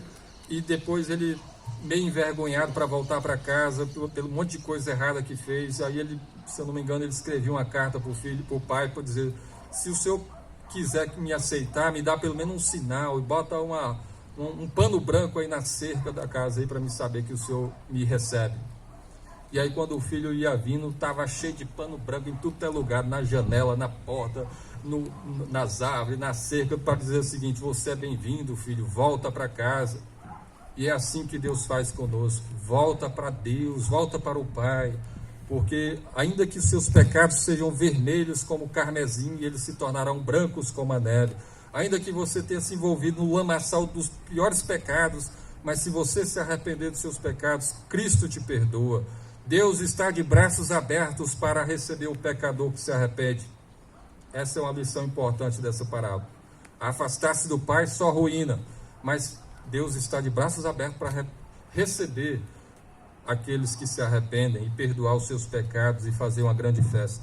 e depois ele, meio envergonhado para voltar para casa, pelo monte de coisa errada que fez, aí ele, se eu não me engano, ele escrevia uma carta para o filho, para o pai, para dizer: se o senhor quiser me aceitar, me dá pelo menos um sinal, e bota um pano branco aí na cerca da casa aí para me saber que o senhor me recebe. E aí quando o filho ia vindo, estava cheio de pano branco em tudo que é lugar, na janela, na porta, nas árvores, na cerca, para dizer o seguinte: você é bem-vindo, filho, volta para casa. E é assim que Deus faz conosco: volta para Deus, volta para o Pai, porque ainda que os seus pecados sejam vermelhos como o carmesim, eles se tornarão brancos como a neve. Ainda que você tenha se envolvido no lamaçal dos piores pecados, mas se você se arrepender dos seus pecados, Cristo te perdoa. Deus está de braços abertos para receber o pecador que se arrepende. Essa é uma lição importante dessa parábola. Afastar-se do Pai só ruína, mas Deus está de braços abertos para receber aqueles que se arrependem e perdoar os seus pecados e fazer uma grande festa.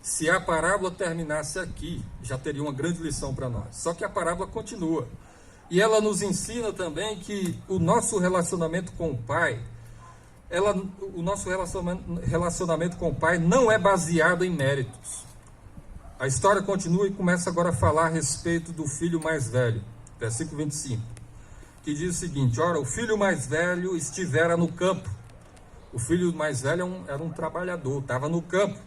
Se a parábola terminasse aqui, já teria uma grande lição para nós. Só que a parábola continua. E ela nos ensina também que o nosso relacionamento com o Pai, o nosso relacionamento com o Pai não é baseado em méritos. A história continua e começa agora a falar a respeito do filho mais velho. Versículo 25, que diz o seguinte: ora, o filho mais velho estivera no campo. O filho mais velho era um trabalhador, estava no campo.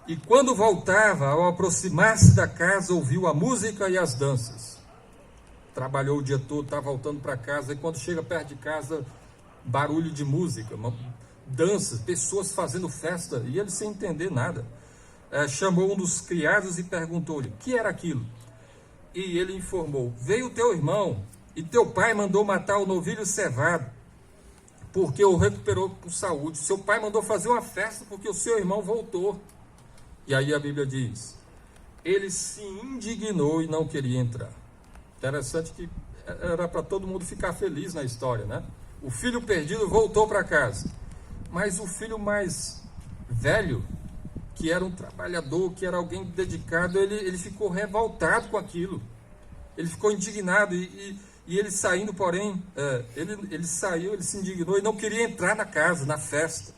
E quando voltava, ao aproximar-se da casa, ouviu a música e as danças. Trabalhou o dia todo, está voltando para casa, e quando chega perto de casa, barulho de música, danças, pessoas fazendo festa, e ele sem entender nada. Chamou um dos criados e perguntou-lhe: o que era aquilo? E ele informou: veio teu irmão, e teu pai mandou matar o novilho cevado, porque o recuperou com saúde. Seu pai mandou fazer uma festa, porque o seu irmão voltou. E aí a Bíblia diz: ele se indignou e não queria entrar. Interessante que era para todo mundo ficar feliz na história, né? O filho perdido voltou para casa, mas o filho mais velho, que era um trabalhador, que era alguém dedicado, ele ficou revoltado com aquilo. Ele ficou indignado e ele saindo, porém, ele saiu, ele se indignou e não queria entrar na casa, na festa.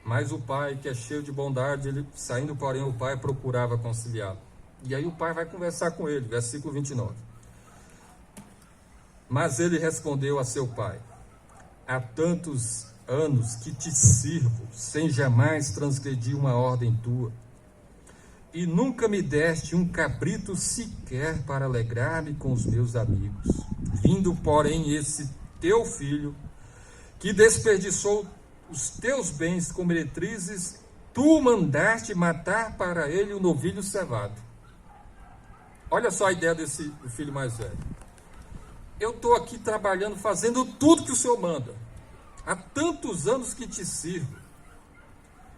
Mas o pai, que é cheio de bondade, ele saindo, porém, o pai procurava conciliá-lo. E aí o pai vai conversar com ele, versículo 29. Mas ele respondeu a seu pai: há tantos anos que te sirvo, sem jamais transgredir uma ordem tua, e nunca me deste um cabrito sequer para alegrar-me com os meus amigos. Vindo, porém, esse teu filho, que desperdiçou os teus bens com meretrizes, tu mandaste matar para ele o novilho cevado. Olha só a ideia do filho mais velho. Eu estou aqui trabalhando, fazendo tudo que o Senhor manda. Há tantos anos que te sirvo,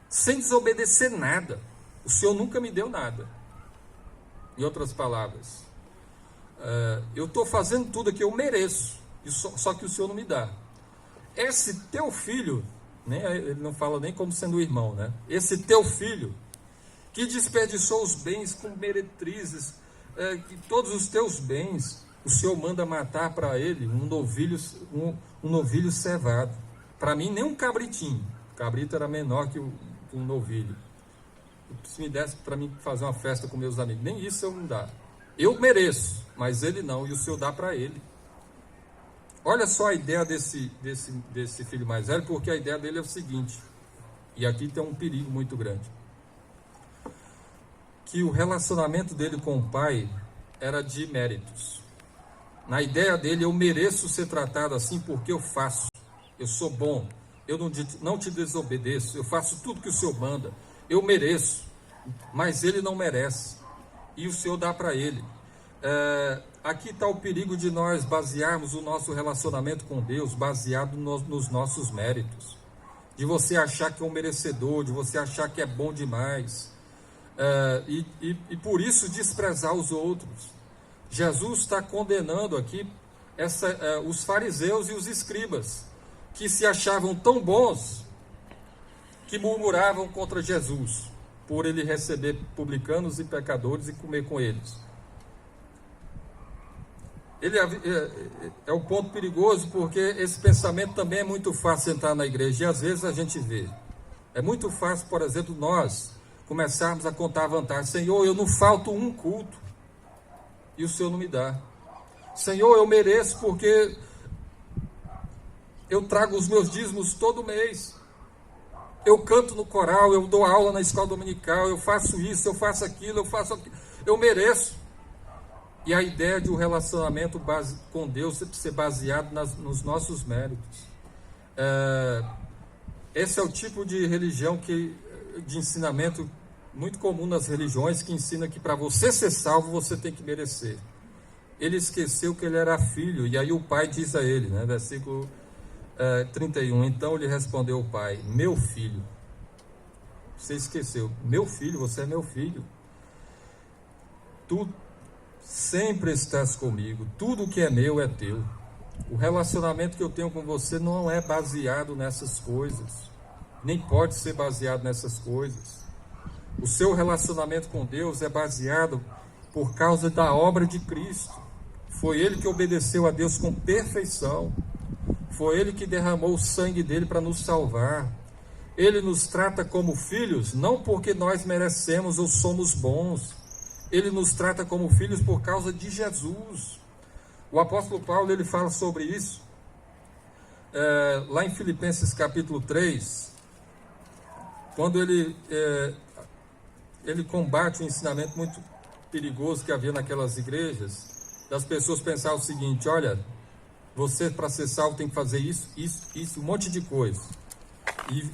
sem desobedecer nada. O Senhor nunca me deu nada. Em outras palavras, eu estou fazendo tudo que eu mereço, só que o Senhor não me dá. Esse teu filho, ele não fala nem como sendo irmão, né? Esse teu filho, que desperdiçou os bens com meretrizes, que todos os teus bens, o Senhor manda matar para ele um novilho cevado. Para mim, nem um cabritinho. O cabrito era menor que um novilho. Se me desse para mim fazer uma festa com meus amigos, nem isso eu não dá. Eu mereço, mas ele não, e o Senhor dá para ele. Olha só a ideia desse filho mais velho, porque a ideia dele é o seguinte: E aqui tem um perigo muito grande. Que o relacionamento dele com o pai era de méritos. Na ideia dele, eu mereço ser tratado assim porque eu faço. Eu sou bom. Eu não te desobedeço. Eu faço tudo que o Senhor manda. Eu mereço. Mas ele não merece. E o Senhor dá para ele. Aqui está o perigo de nós basearmos o nosso relacionamento com Deus baseado nos nossos méritos. De você achar que é um merecedor, de você achar que é bom demais. E por isso desprezar os outros. Jesus está condenando aqui os fariseus e os escribas, que se achavam tão bons que murmuravam contra Jesus, por ele receber publicanos e pecadores e comer com eles. Ele é um ponto perigoso, porque esse pensamento também é muito fácil entrar na igreja, e às vezes a gente vê. É muito fácil, por exemplo, nós começarmos a contar a vantagem. Senhor, eu não falto um culto, e o Senhor não me dá. Senhor, eu mereço porque eu trago os meus dízimos todo mês. Eu canto no coral, eu dou aula na escola dominical, eu faço isso, eu faço aquilo, eu mereço. E a ideia de um relacionamento com Deus ser baseado nos nossos méritos. Esse é o tipo de religião, de ensinamento muito comum nas religiões, que ensina que para você ser salvo, você tem que merecer. Ele esqueceu que ele era filho, e aí o pai diz a ele, né, versículo 31, então lhe respondeu o pai, meu filho, você esqueceu, meu filho, você é meu filho, tu sempre estás comigo, tudo que é meu é teu. O relacionamento que eu tenho com você não é baseado nessas coisas, nem pode ser baseado nessas coisas. O seu relacionamento com Deus é baseado por causa da obra de Cristo. Foi Ele que obedeceu a Deus com perfeição. Foi Ele que derramou o sangue dele para nos salvar. Ele nos trata como filhos, não porque nós merecemos ou somos bons. Ele nos trata como filhos por causa de Jesus. O apóstolo Paulo, ele fala sobre isso lá em Filipenses capítulo 3, quando ele combate um ensinamento muito perigoso que havia naquelas igrejas, das pessoas pensavam o seguinte: olha, você para ser salvo tem que fazer isso, um monte de coisa.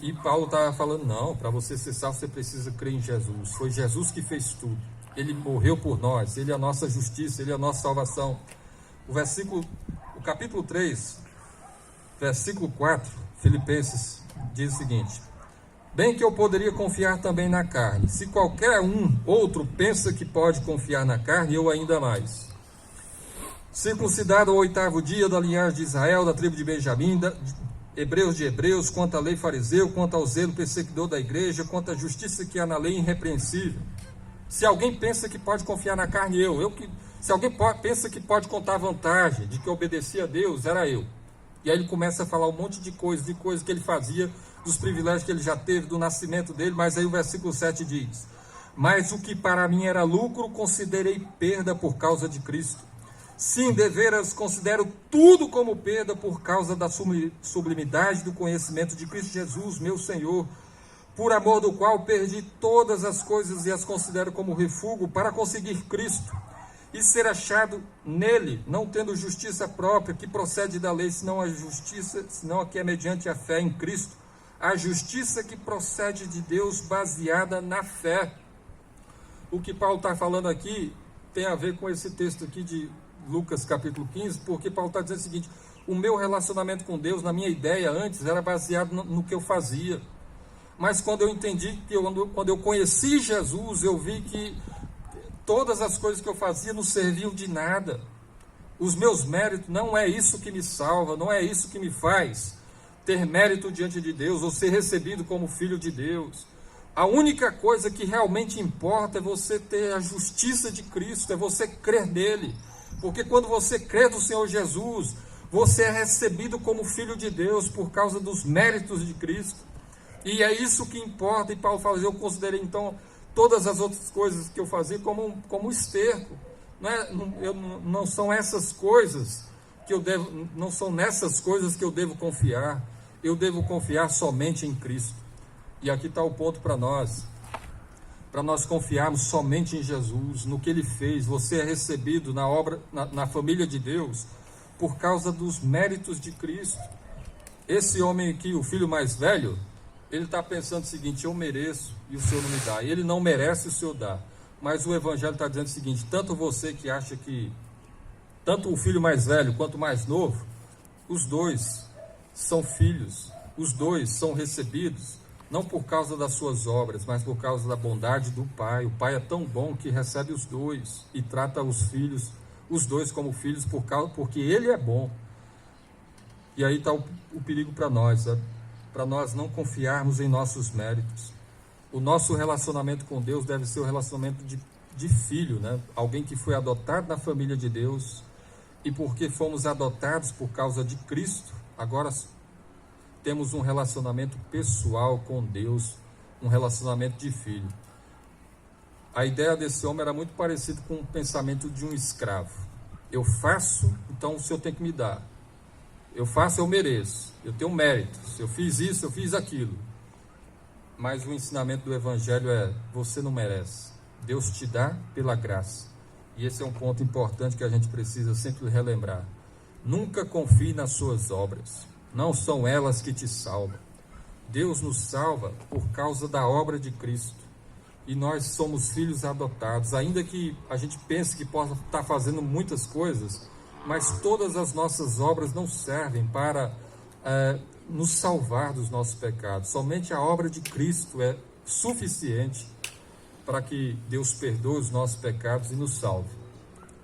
E Paulo estava falando, não, para você ser salvo você precisa crer em Jesus. Foi Jesus que fez tudo. Ele morreu por nós, Ele é a nossa justiça, Ele é a nossa salvação. O capítulo 3, versículo 4, Filipenses, diz o seguinte: bem que eu poderia confiar também na carne. Se qualquer outro pensa que pode confiar na carne, eu ainda mais. Circuncidado ao 8º dia, da linhagem de Israel, da tribo de Benjamim, hebreus de hebreus, quanto à lei fariseu, quanto ao zelo perseguidor da igreja, quanto à justiça que há na lei irrepreensível. Se alguém pensa que pode confiar na carne, se alguém pensa que pode contar vantagem de que obedecia a Deus, era eu. E aí ele começa a falar um monte de coisas que ele fazia, dos privilégios que ele já teve, do nascimento dele, mas aí o versículo 7 diz: mas o que para mim era lucro, considerei perda por causa de Cristo. Sim, deveras considero tudo como perda por causa da sublimidade do conhecimento de Cristo Jesus, meu Senhor, por amor do qual perdi todas as coisas e as considero como refúgio para conseguir Cristo e ser achado nele, não tendo justiça própria que procede da lei, senão a que é mediante a fé em Cristo, a justiça que procede de Deus baseada na fé. O que Paulo está falando aqui tem a ver com esse texto aqui de Lucas capítulo 15, porque Paulo está dizendo o seguinte: o meu relacionamento com Deus, na minha ideia antes, era baseado no que eu fazia. Mas quando eu entendi, quando eu conheci Jesus, eu vi que todas as coisas que eu fazia não serviam de nada. Os meus méritos, não é isso que me salva, não é isso que me faz ter mérito diante de Deus, ou ser recebido como filho de Deus. A única coisa que realmente importa é você ter a justiça de Cristo, é você crer nele. Porque quando você crê no Senhor Jesus, você é recebido como filho de Deus por causa dos méritos de Cristo. E é isso que importa. E Paulo fala: eu considerei então todas as outras coisas que eu fazia como esterco. Não são essas coisas que eu devo, não são nessas coisas que eu devo confiar. Eu devo confiar somente em Cristo. E aqui está o ponto para nós confiarmos somente em Jesus, no que Ele fez. Você é recebido na obra, na família de Deus, por causa dos méritos de Cristo. Esse homem aqui, o filho mais velho, ele está pensando o seguinte: eu mereço e o Senhor não me dá. E ele não merece e o Senhor dá. Mas o Evangelho está dizendo o seguinte: tanto você que acha que, tanto o filho mais velho quanto o mais novo, os dois são filhos, os dois são recebidos, não por causa das suas obras, mas por causa da bondade do Pai. O Pai é tão bom que recebe os dois e trata os filhos, os dois como filhos, porque Ele é bom. E aí está o perigo para nós, para nós não confiarmos em nossos méritos. O nosso relacionamento com Deus deve ser o relacionamento de filho, né? Alguém que foi adotado na família de Deus, e porque fomos adotados por causa de Cristo, agora temos um relacionamento pessoal com Deus, um relacionamento de filho. A ideia desse homem era muito parecida com o pensamento de um escravo. Eu faço, então o Senhor tem que me dar. Eu faço, eu mereço. Eu tenho mérito. Se eu fiz isso, eu fiz aquilo. Mas o ensinamento do Evangelho é: você não merece. Deus te dá pela graça. E esse é um ponto importante que a gente precisa sempre relembrar. Nunca confie nas suas obras. Não são elas que te salvam. Deus nos salva por causa da obra de Cristo. E nós somos filhos adotados. Ainda que a gente pense que possa estar fazendo muitas coisas, mas todas as nossas obras não servem para nos salvar dos nossos pecados. Somente a obra de Cristo é suficiente para que Deus perdoe os nossos pecados e nos salve.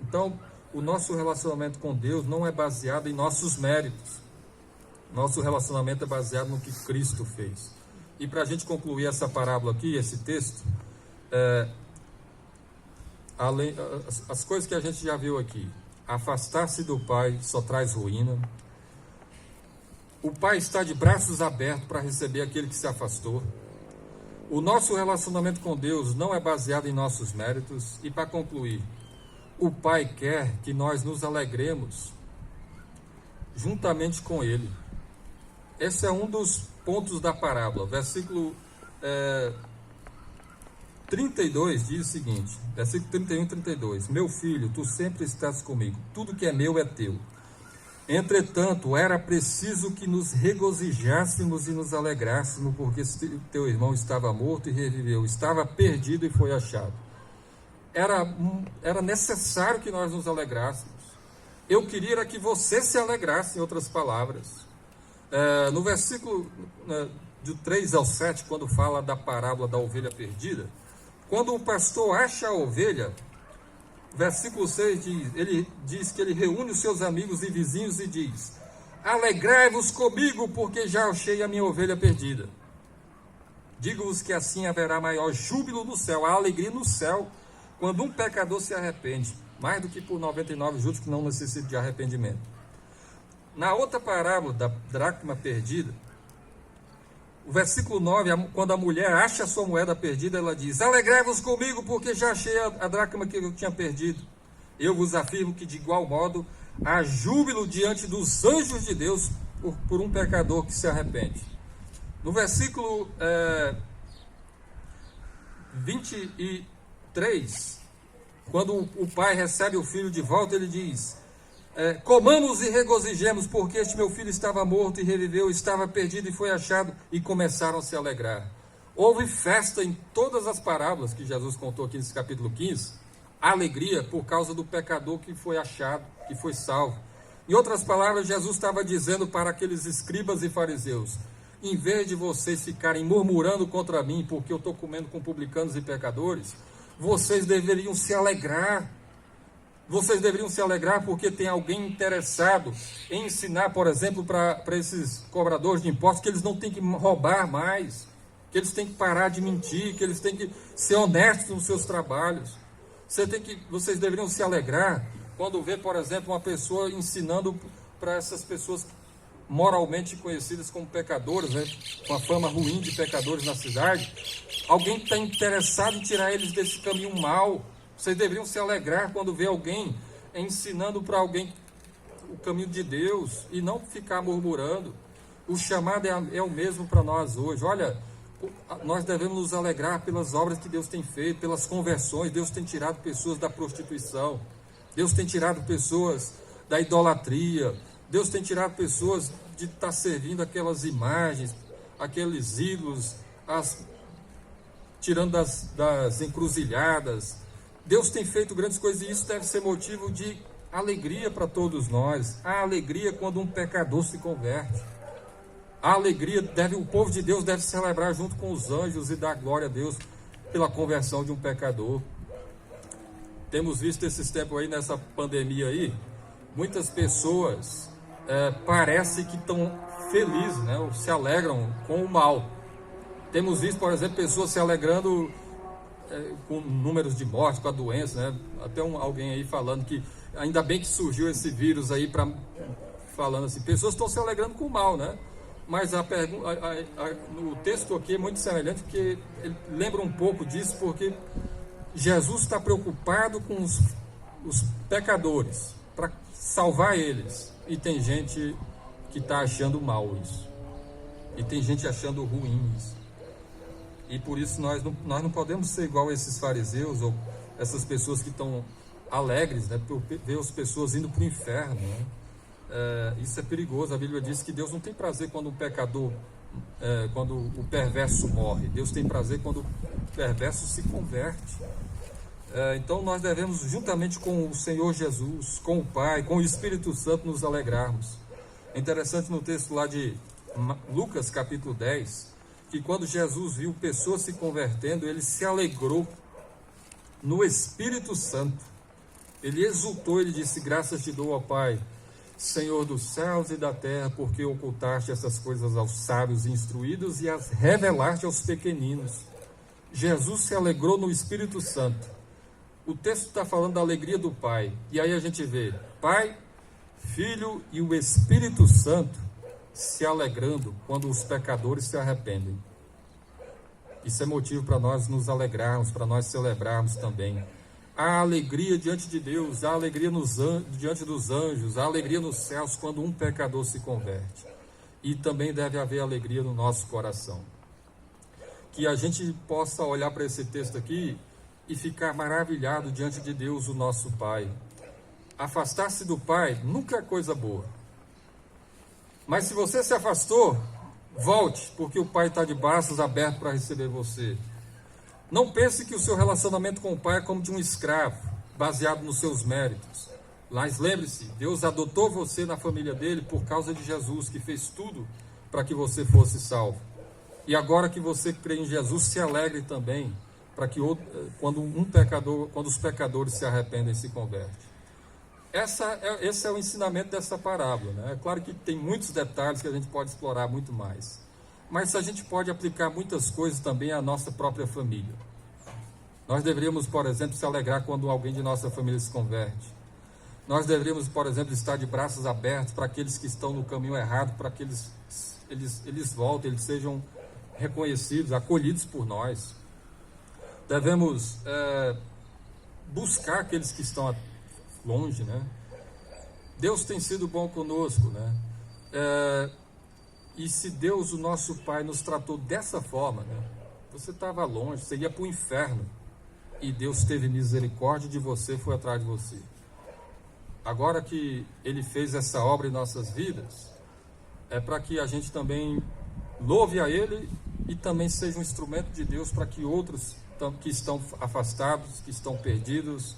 Então, o nosso relacionamento com Deus não é baseado em nossos méritos. Nosso relacionamento é baseado no que Cristo fez. E para a gente concluir essa parábola aqui, esse texto, as coisas que a gente já viu aqui: afastar-se do Pai só traz ruína. O Pai está de braços abertos para receber aquele que se afastou. O nosso relacionamento com Deus não é baseado em nossos méritos. E para concluir, o Pai quer que nós nos alegremos juntamente com Ele. Esse é um dos pontos da parábola. Versículo 32 diz o seguinte, versículo 31 e 32: meu filho, tu sempre estás comigo, tudo que é meu é teu. Entretanto, era preciso que nos regozijássemos e nos alegrássemos, porque teu irmão estava morto e reviveu, estava perdido e foi achado. Era necessário que nós nos alegrássemos. Eu queria que você se alegrasse, em outras palavras. No versículo de 3 ao 7, quando fala da parábola da ovelha perdida, quando o pastor acha a ovelha, versículo 6 ele diz que ele reúne os seus amigos e vizinhos e diz: alegrai-vos comigo, porque já achei a minha ovelha perdida. Digo-vos que assim haverá maior júbilo no céu, a alegria no céu, quando um pecador se arrepende, mais do que por 99 justos que não necessitam de arrependimento. Na outra parábola da dracma perdida, o versículo 9, quando a mulher acha a sua moeda perdida, ela diz: alegrai-vos comigo, porque já achei a dracma que eu tinha perdido. Eu vos afirmo que de igual modo há júbilo diante dos anjos de Deus por um pecador que se arrepende. No versículo 23, quando o pai recebe o filho de volta, ele diz: comamos e regozijemos, porque este meu filho estava morto e reviveu, estava perdido e foi achado, e começaram a se alegrar. Houve festa em todas as parábolas que Jesus contou aqui nesse capítulo 15, alegria por causa do pecador que foi achado, que foi salvo. Em outras palavras, Jesus estava dizendo para aqueles escribas e fariseus: em vez de vocês ficarem murmurando contra mim, porque eu estou comendo com publicanos e pecadores, vocês deveriam se alegrar. Vocês deveriam se alegrar porque tem alguém interessado em ensinar, por exemplo, para esses cobradores de impostos, que eles não têm que roubar mais, que eles têm que parar de mentir, que eles têm que ser honestos nos seus trabalhos. Vocês deveriam se alegrar quando vê, por exemplo, uma pessoa ensinando para essas pessoas moralmente conhecidas como pecadores, né, com a fama ruim de pecadores na cidade, alguém que está interessado em tirar eles desse caminho mau. Vocês deveriam se alegrar quando vê alguém ensinando para alguém o caminho de Deus e não ficar murmurando. O chamado é o mesmo para nós hoje. Olha, nós devemos nos alegrar pelas obras que Deus tem feito, pelas conversões. Deus tem tirado pessoas da prostituição, Deus tem tirado pessoas da idolatria, Deus tem tirado pessoas de estar servindo aquelas imagens, aqueles ídolos, tirando das encruzilhadas. Deus tem feito grandes coisas e isso deve ser motivo de alegria para todos nós. Há alegria quando um pecador se converte. A alegria o povo de Deus deve celebrar junto com os anjos e dar glória a Deus pela conversão de um pecador. Temos visto esses tempos aí, nessa pandemia aí, muitas pessoas parece que estão felizes, né? Ou se alegram com o mal. Temos visto, por exemplo, pessoas se alegrando com números de mortes, com a doença, né? Até alguém aí falando que ainda bem que surgiu esse vírus aí, falando assim, pessoas estão se alegrando com o mal, né? Mas no texto aqui é muito semelhante, porque ele lembra um pouco disso, porque Jesus está preocupado com os pecadores, para salvar eles. E tem gente que está achando mal isso. E tem gente achando ruim isso. E por isso nós não podemos ser igual a esses fariseus, ou essas pessoas que estão alegres, né, por ver as pessoas indo para o inferno, né? Isso é perigoso. A Bíblia diz que Deus não tem prazer quando um pecador, quando o perverso morre. Deus tem prazer quando o perverso se converte. Então nós devemos, juntamente com o Senhor Jesus, com o Pai, com o Espírito Santo, nos alegrarmos. É interessante no texto lá de Lucas capítulo 10, que quando Jesus viu pessoas se convertendo, ele se alegrou no Espírito Santo. Ele exultou, ele disse: graças te dou, ó Pai, Senhor dos céus e da terra, porque ocultaste essas coisas aos sábios e instruídos e as revelaste aos pequeninos. Jesus se alegrou no Espírito Santo. O texto está falando da alegria do Pai. E aí a gente vê Pai, Filho e o Espírito Santo se alegrando quando os pecadores se arrependem. Isso é motivo para nós nos alegrarmos, para nós celebrarmos também. Há alegria diante de Deus, há alegria diante dos anjos, há alegria nos céus quando um pecador se converte. E também deve haver alegria no nosso coração. Que a gente possa olhar para esse texto aqui e ficar maravilhado diante de Deus, o nosso Pai. Afastar-se do Pai nunca é coisa boa. Mas se você se afastou, volte, porque o Pai está de braços abertos para receber você. Não pense que o seu relacionamento com o Pai é como de um escravo, baseado nos seus méritos. Mas lembre-se, Deus adotou você na família dele por causa de Jesus, que fez tudo para que você fosse salvo. E agora que você crê em Jesus, se alegre também, para que quando os pecadores se arrependem e se convertem. Esse é o ensinamento dessa parábola, né? É claro que tem muitos detalhes que a gente pode explorar muito mais. Mas a gente pode aplicar muitas coisas também à nossa própria família. Nós deveríamos, por exemplo, se alegrar quando alguém de nossa família se converte. Nós deveríamos, por exemplo, estar de braços abertos para aqueles que estão no caminho errado, para que eles voltem, eles sejam reconhecidos, acolhidos por nós. Devemos buscar aqueles que estão longe, né? Deus tem sido bom conosco, né? E se Deus, o nosso Pai, nos tratou dessa forma, né? Você estava longe, você ia para o inferno, e Deus teve misericórdia de você, foi atrás de você. Agora que Ele fez essa obra em nossas vidas, é para que a gente também louve a Ele e também seja um instrumento de Deus para que outros que estão afastados, que estão perdidos,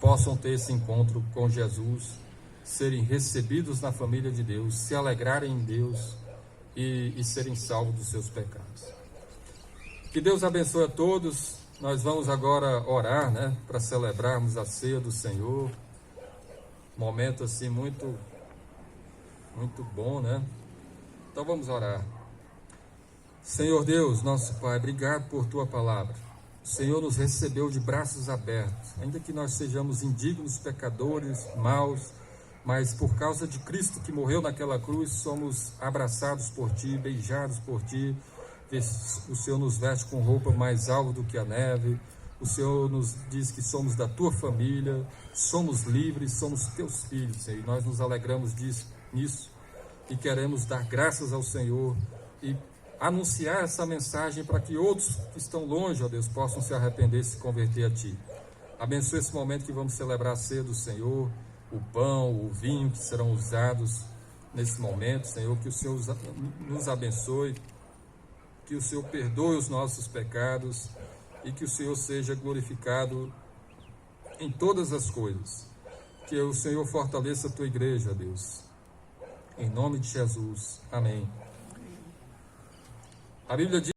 possam ter esse encontro com Jesus, serem recebidos na família de Deus, se alegrarem em Deus e serem salvos dos seus pecados. Que Deus abençoe a todos. Nós vamos agora orar, né, para celebrarmos a ceia do Senhor. Momento assim muito bom, né? Então vamos orar. Senhor Deus, nosso Pai, obrigado por Tua palavra. O Senhor nos recebeu de braços abertos, ainda que nós sejamos indignos, pecadores, maus, mas por causa de Cristo que morreu naquela cruz, somos abraçados por Ti, beijados por Ti. O Senhor nos veste com roupa mais alva do que a neve. O Senhor nos diz que somos da Tua família, somos livres, somos Teus filhos, Senhor. E nós nos alegramos nisso e queremos dar graças ao Senhor e anunciar essa mensagem para que outros que estão longe, ó Deus, possam se arrepender e se converter a Ti. Abençoe esse momento que vamos celebrar a ceia do Senhor, o pão, o vinho que serão usados nesse momento, Senhor, que o Senhor nos abençoe, que o Senhor perdoe os nossos pecados e que o Senhor seja glorificado em todas as coisas. Que o Senhor fortaleça a Tua igreja, Deus. Em nome de Jesus. Amém. A Bíblia diz